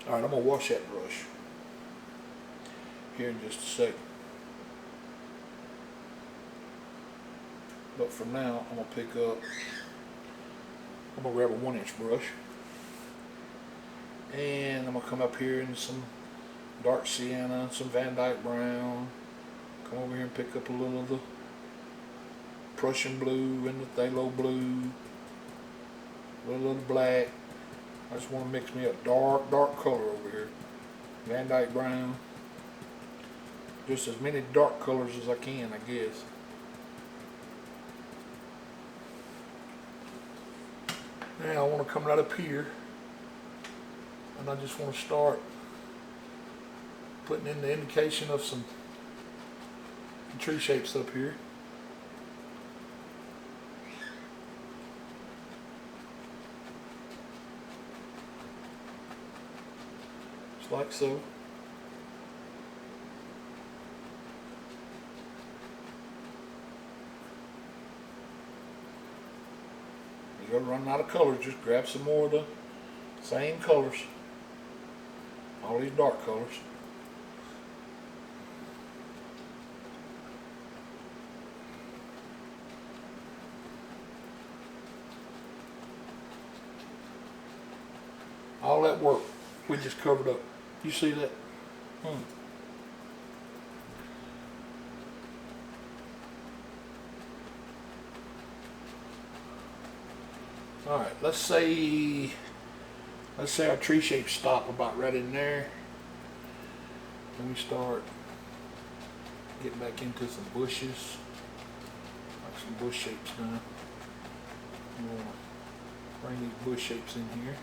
Alright, I'm going to wash that brush here in just a second. But for now, I'm going to pick up, I'm going to grab a 1-inch brush. And I'm going to come up here in some dark sienna, some Van Dyke brown. Come over here and pick up a little of the Prussian blue and the phthalo blue. A little of the black. I just want to mix me a dark color over here. Van Dyke brown. Just as many dark colors as I can, I guess. Now I want to come right up here, and I just want to start putting in the indication of some tree shapes up here. Just like so. You're running out of colors, just grab some more of the same colors. All these dark colors. All that work we just covered up. You see that? Alright, let's say our tree shapes stop about right in there. Then we start getting back into some bushes. Like some bush shapes now. I'm going to bring these bush shapes in here.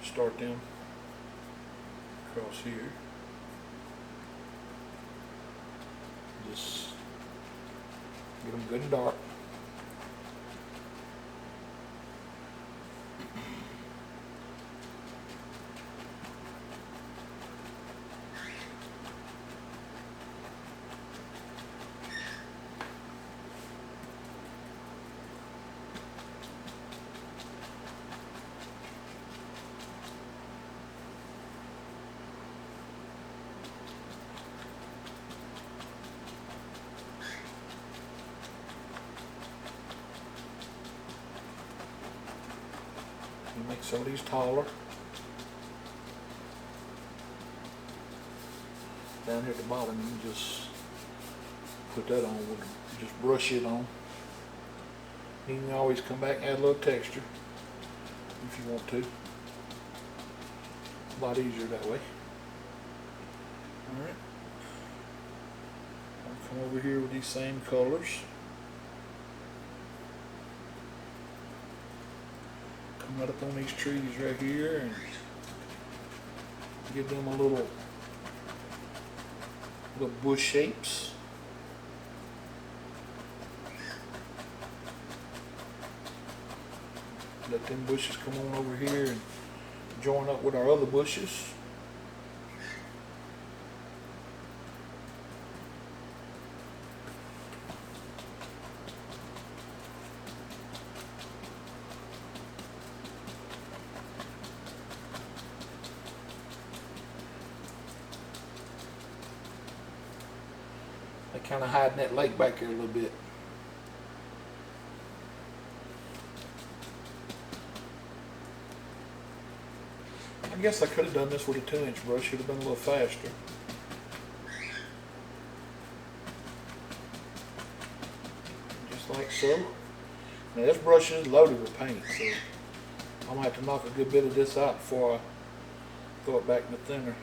Start them across here. Just get them good and dark. Make some of these taller. Down here at the bottom, you can just put that on, just brush it on. You can always come back and add a little texture if you want to. A lot easier that way. Alright. I'll come over here with these same colors. Right up on these trees right here and give them a little bush shapes. Let them bushes come on over here and join up with our other bushes. Kind of hiding that lake back here a little bit. I guess I could have done this with a 2-inch brush. Should have been a little faster. Just like so. Now this brush is loaded with paint, so I'm gonna have to knock a good bit of this out before I throw it back in the thinner.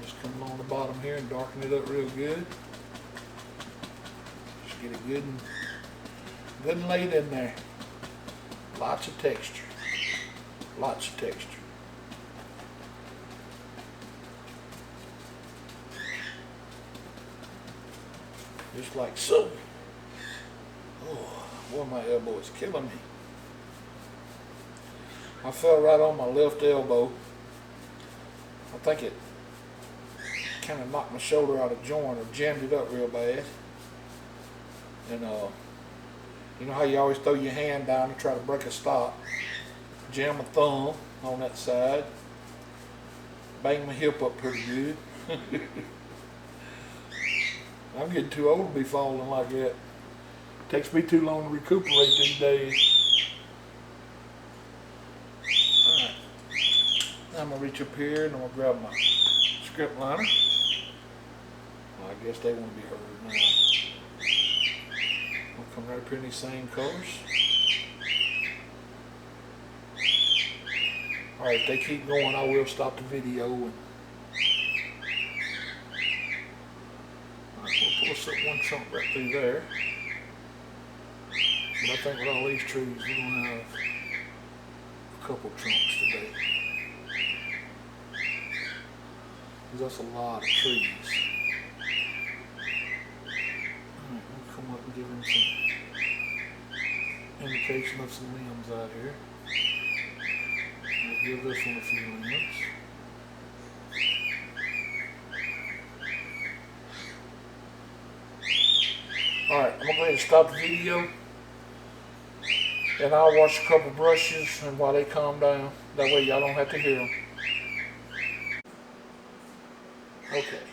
Just come along the bottom here and darken it up real good. Just get it good and laid in there. Lots of texture. Lots of texture. Just like so. Oh, boy, my elbow is killing me. I fell right on my left elbow. I think it kind of knocked my shoulder out of joint or jammed it up real bad. And you know how you always throw your hand down to try to break a stop? Jam my thumb on that side. Bang my hip up pretty good. I'm getting too old to be falling like that. Takes me too long to recuperate these days. Alright. Now I'm going to reach up here and I'm going to grab my script liner. Well, I guess they want to be heard now. I'll come right up here in these same colors. Alright, if they keep going, I will stop the video. And we'll put one chunk right through there. But I think with all these trees, we're going to have a couple trunks today. Because that's a lot of trees. Alright, we'll come up and give them some indication of some limbs out here. We'll give this one a few limbs. Alright, I'm going to go ahead and stop the video. And I'll wash a couple brushes and while they calm down. That way y'all don't have to hear them. Okay.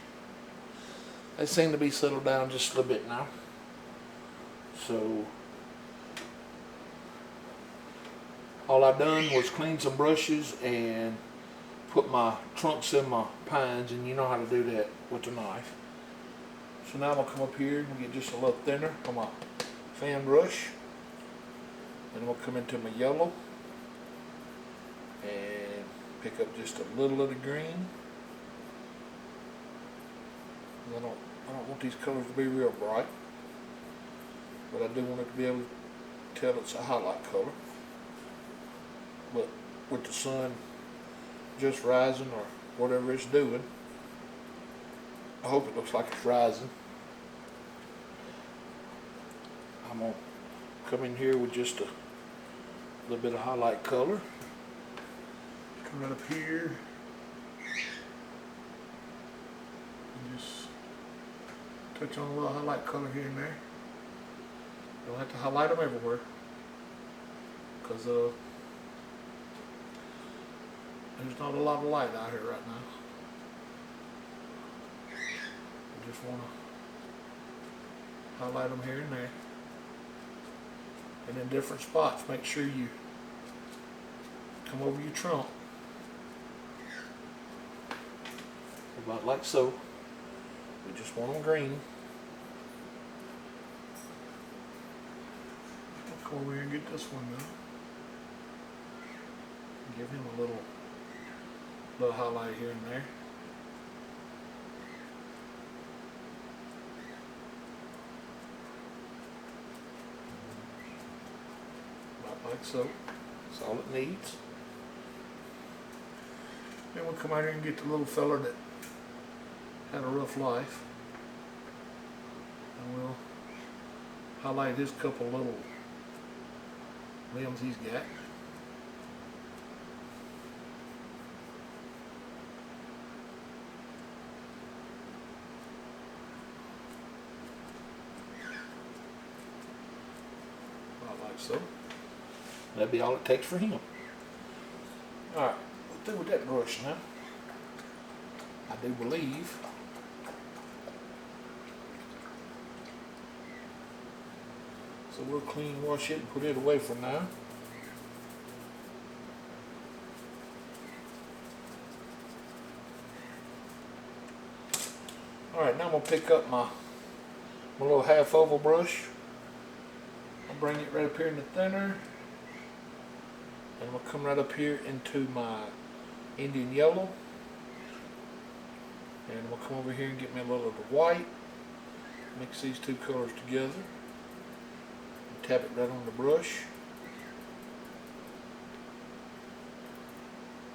They seem to be settled down just a little bit now. So all I done was clean some brushes and put my trunks in my pines, and you know how to do that with the knife. So now I'm going to come up here and get just a little thinner on my fan brush. And I'm going to come into my yellow and pick up just a little of the green. I don't want these colors to be real bright, but I do want it to be able to tell it's a highlight color. But with the sun just rising or whatever it's doing, I hope it looks like it's rising. I'm going to come in here with just a little bit of highlight color. Come right up here and just touch on a little highlight color here and there. You don't have to highlight them everywhere because there's not a lot of light out here right now. You just want to highlight them here and there. And in different spots, make sure you come over your trunk. About like so. We just want them green. I'll come over here and get this one now. Give him a little highlight here and there. Like so. That's all it needs. Then we'll come out here and get the little fella that had a rough life. And we'll highlight his couple little limbs he's got. Like so. That'd be all it takes for him. Alright, we're through with that brush now. I do believe. So we'll clean wash it and put it away for now. Alright, now I'm going to pick up my my little half oval brush. I'll bring it right up here in the thinner. And we'll come right up here into my Indian yellow. And we'll come over here and get me a little of the white. Mix these two colors together. And tap it right on the brush.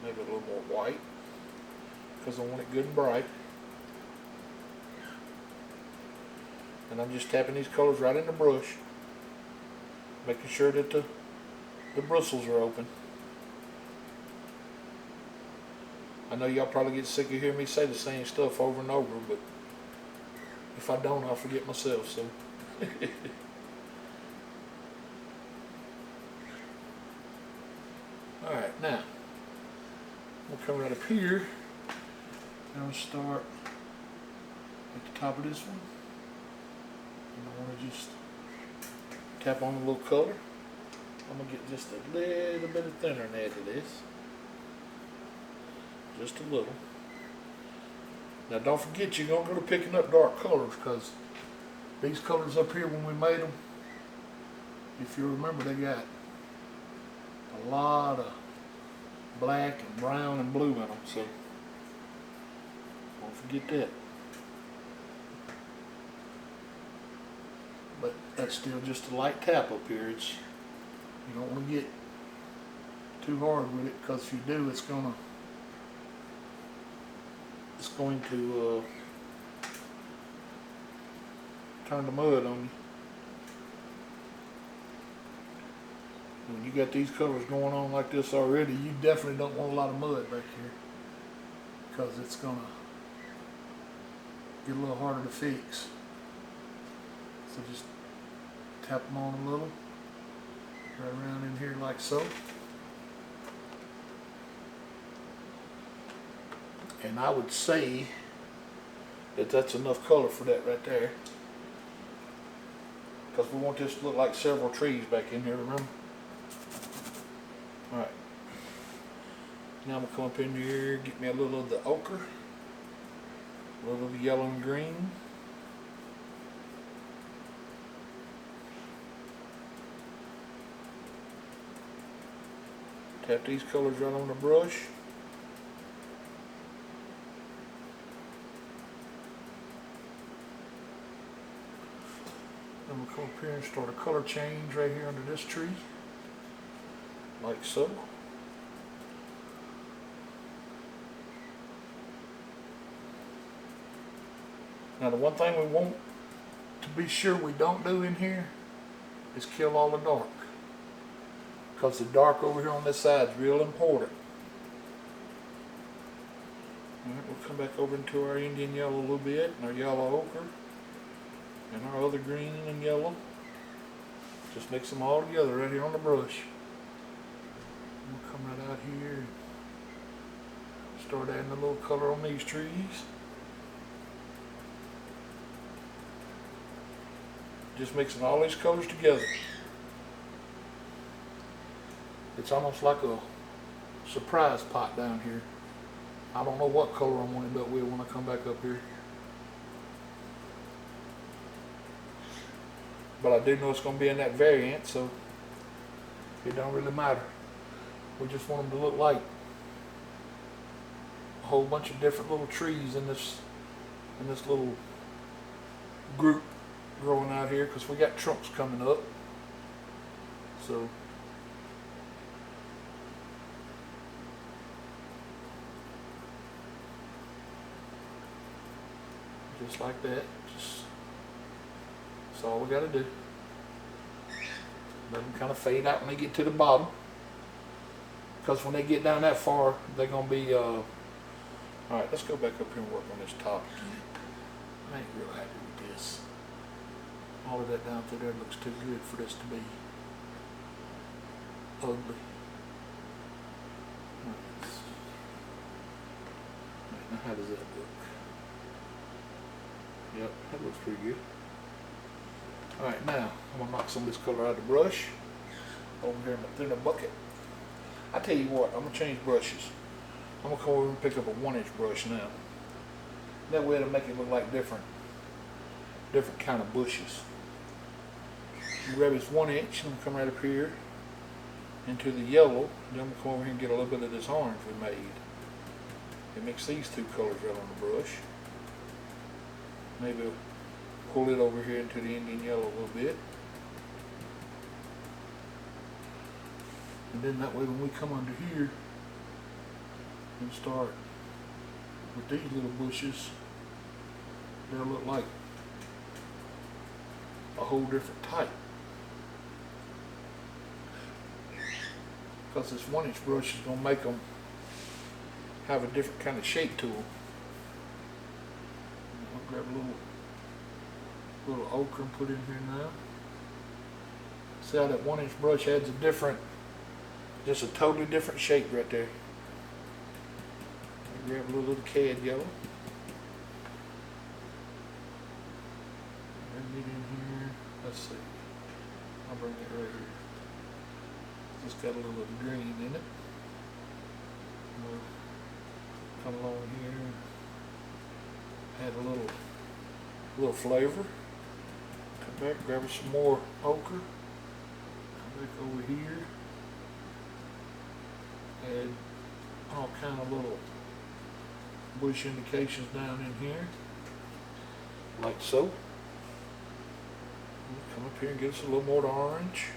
Maybe a little more white, because I want it good and bright. And I'm just tapping these colors right in the brush, making sure that the bristles are open. I know y'all probably get sick of hearing me say the same stuff over and over, but if I don't, I'll forget myself, so. Alright, now, we'll come right up here, and we'll start at the top of this one. And I want to just tap on a little color. I'm going to get just a little bit of thinner and add to this. Just a little. Now don't forget, you're going to go to picking up dark colors, because these colors up here, when we made them, if you remember, they got a lot of black and brown and blue in them, so don't forget that. But that's still just a light tap up here. It's, you don't want to get too hard with it, because if you do, it's going to turn the mud on you. When you got these colors going on like this already, you definitely don't want a lot of mud back here, because it's gonna get a little harder to fix. So just tap them on a little, right around in here like so. And I would say that that's enough color for that right there, because we want this to look like several trees back in here, remember? Alright, now I'm going to come up in here, get me a little of the ochre, a little of the yellow and green. Tap these colors right on the brush. I'm going to come up here and start a color change right here under this tree, like so. Now the one thing we want to be sure we don't do in here is kill all the dark, because the dark over here on this side is real important. Alright, we'll come back over into our Indian yellow a little bit, and our yellow ochre, and our other green and yellow. Just mix them all together right here on the brush. We'll come right out here and start adding a little color on these trees. Just mixing all these colors together. It's almost like a surprise pot down here. I don't know what color I'm going to end up with when I come back up here. But I do know it's going to be in that variant, so it don't really matter. We just want them to look like a whole bunch of different little trees in this little group growing out here, because we got trunks coming up. So just like that. That's all we got to do. Let them kind of fade out when they get to the bottom, because when they get down that far, they're going to be alright, let's go back up here and work on this top again. I ain't real happy with this. All of that down through there looks too good for this to be ugly. Now how does that look? Yep, that looks pretty good. Alright, now I'm going to knock some of this color out of the brush over here in the thinner bucket. I tell you what, I'm going to change brushes. I'm going to come over and pick up a 1-inch brush now. That way it'll make it look like different different kind of bushes. Grab his 1/inch and come right up here into the yellow. Then we'll come over here and get a little bit of this orange we made. And mix these two colors right on the brush. Maybe pull it over here into the Indian yellow a little bit. And then that way when we come under here and start with these little bushes, they'll look like a whole different type. Because this 1-inch brush is going to make them have a different kind of shape to them. I'll grab a little ochre and put in here now. See how that 1-inch brush adds a different, just a totally different shape right there. I'll grab a little cad yellow. Bring it in here. Let's see. I'll bring it right here. Just got a little green in it. We'll come along here, add a little flavor. Come back, grab some more ochre. Come back over here. Add all kind of little bush indications down in here, like so. We'll come up here and get us a little more of the orange.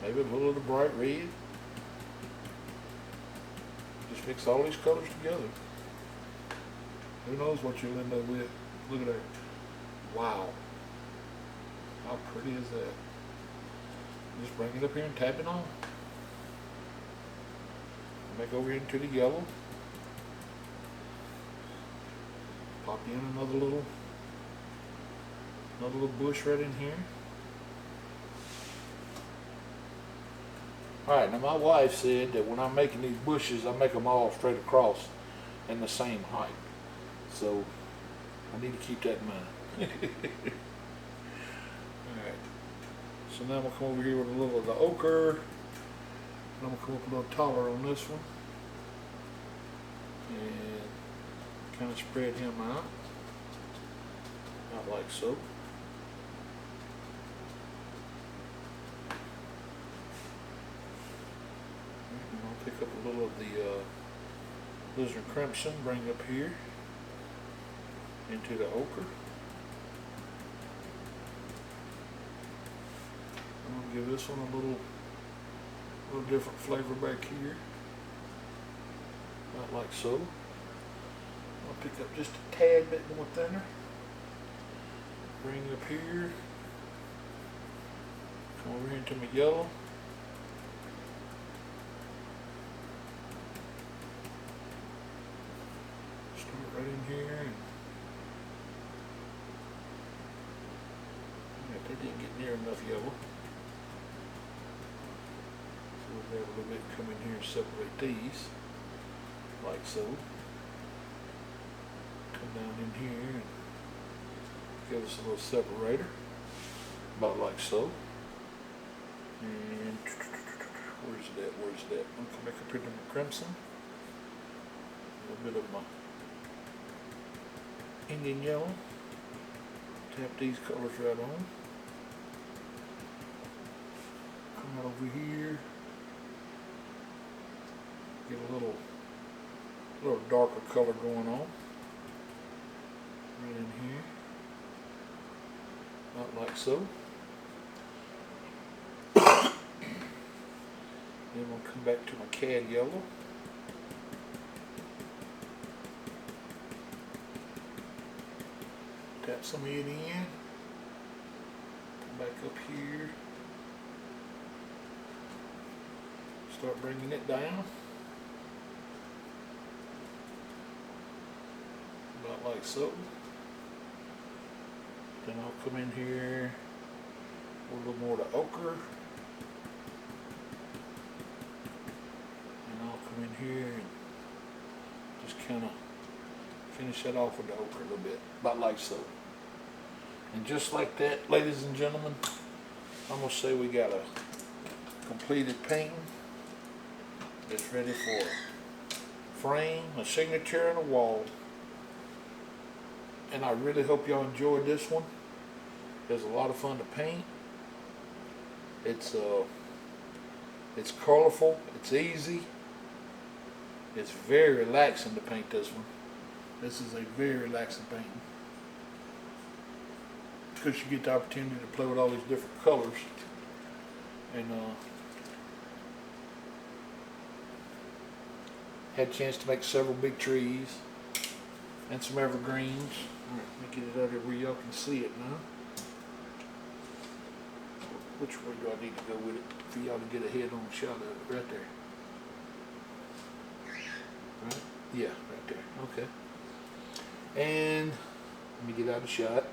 Maybe a little of the bright red. Just mix all these colors together. Who knows what you'll end up with. Look at that. Wow. How pretty is that? Just bring it up here and tap it on. Make over here into the yellow. Pop in another little bush right in here. Alright, now my wife said that when I'm making these bushes, I make them all straight across and the same height. So, I need to keep that in mind. Alright, so now I'm going to come over here with a little of the ochre. And I'm going to come up a little taller on this one. And kind of spread him out. Not like so. Pick up a little of the Lizard Crimson, bring up here into the ochre. I'm going to give this one a little different flavor back here, not like so. I'll pick up just a tad bit more thinner, bring up here, come over here into my yellow. Right in here. Yeah, they didn't get near enough yellow. So we'll have a little bit come in here and separate these, like so. Come down in here and give us a little separator, about like so. And where's that? I'm going to come back up here to my crimson. A little bit of my Indian yellow. Tap these colors right on. Come out over here. Get a little darker color going on. Right in here. Not like so. Then we'll come back to my cad yellow. Tap some of it in. Come back up here. Start bringing it down. About like so. Then I'll come in here with a little more of the ochre. And I'll come in here and just kind of finish that off with the ochre a little bit, about like so. And just like that, ladies and gentlemen, I'm going to say we got a completed painting that's ready for a frame, a signature, and a wall. and I really hope y'all enjoyed this one. It was a lot of fun to paint. It's colorful, it's easy, it's very relaxing to paint this one. This is a very relaxing painting because you get the opportunity to play with all these different colors. And had a chance to make several big trees and some evergreens. All right, let me get it out here where y'all can see it now. Which way do I need to go with it for y'all to get a head-on shot of it? Right there. Right? Yeah, right there. Okay. And let me get out of the shot.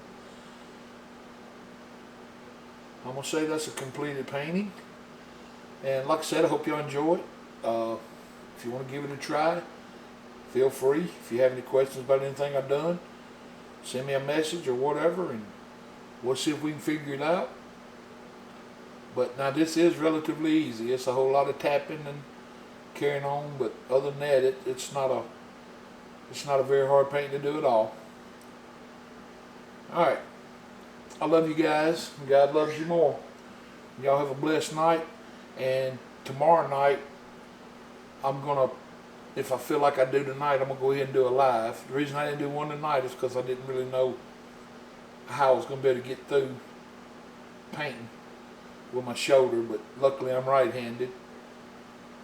I'm going to say that's a completed painting. And like I said, I hope y'all enjoy it. If you want to give it a try, feel free. If you have any questions about anything I've done, send me a message or whatever, and we'll see if we can figure it out. But now this is relatively easy. It's a whole lot of tapping and carrying on, but other than that, it's not a very hard paint to do at all. All right. I love you guys. God loves you more. Y'all have a blessed night. And tomorrow night, I'm going to, if I feel like I do tonight, I'm going to go ahead and do a live. The reason I didn't do one tonight is because I didn't really know how I was going to be able to get through painting with my shoulder. But luckily I'm right-handed.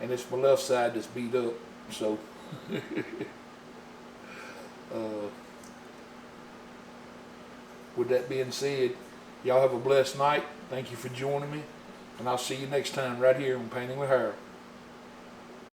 And it's my left side that's beat up. So, with that being said, y'all have a blessed night. Thank you for joining me. And I'll see you next time right here on Painting with Harold.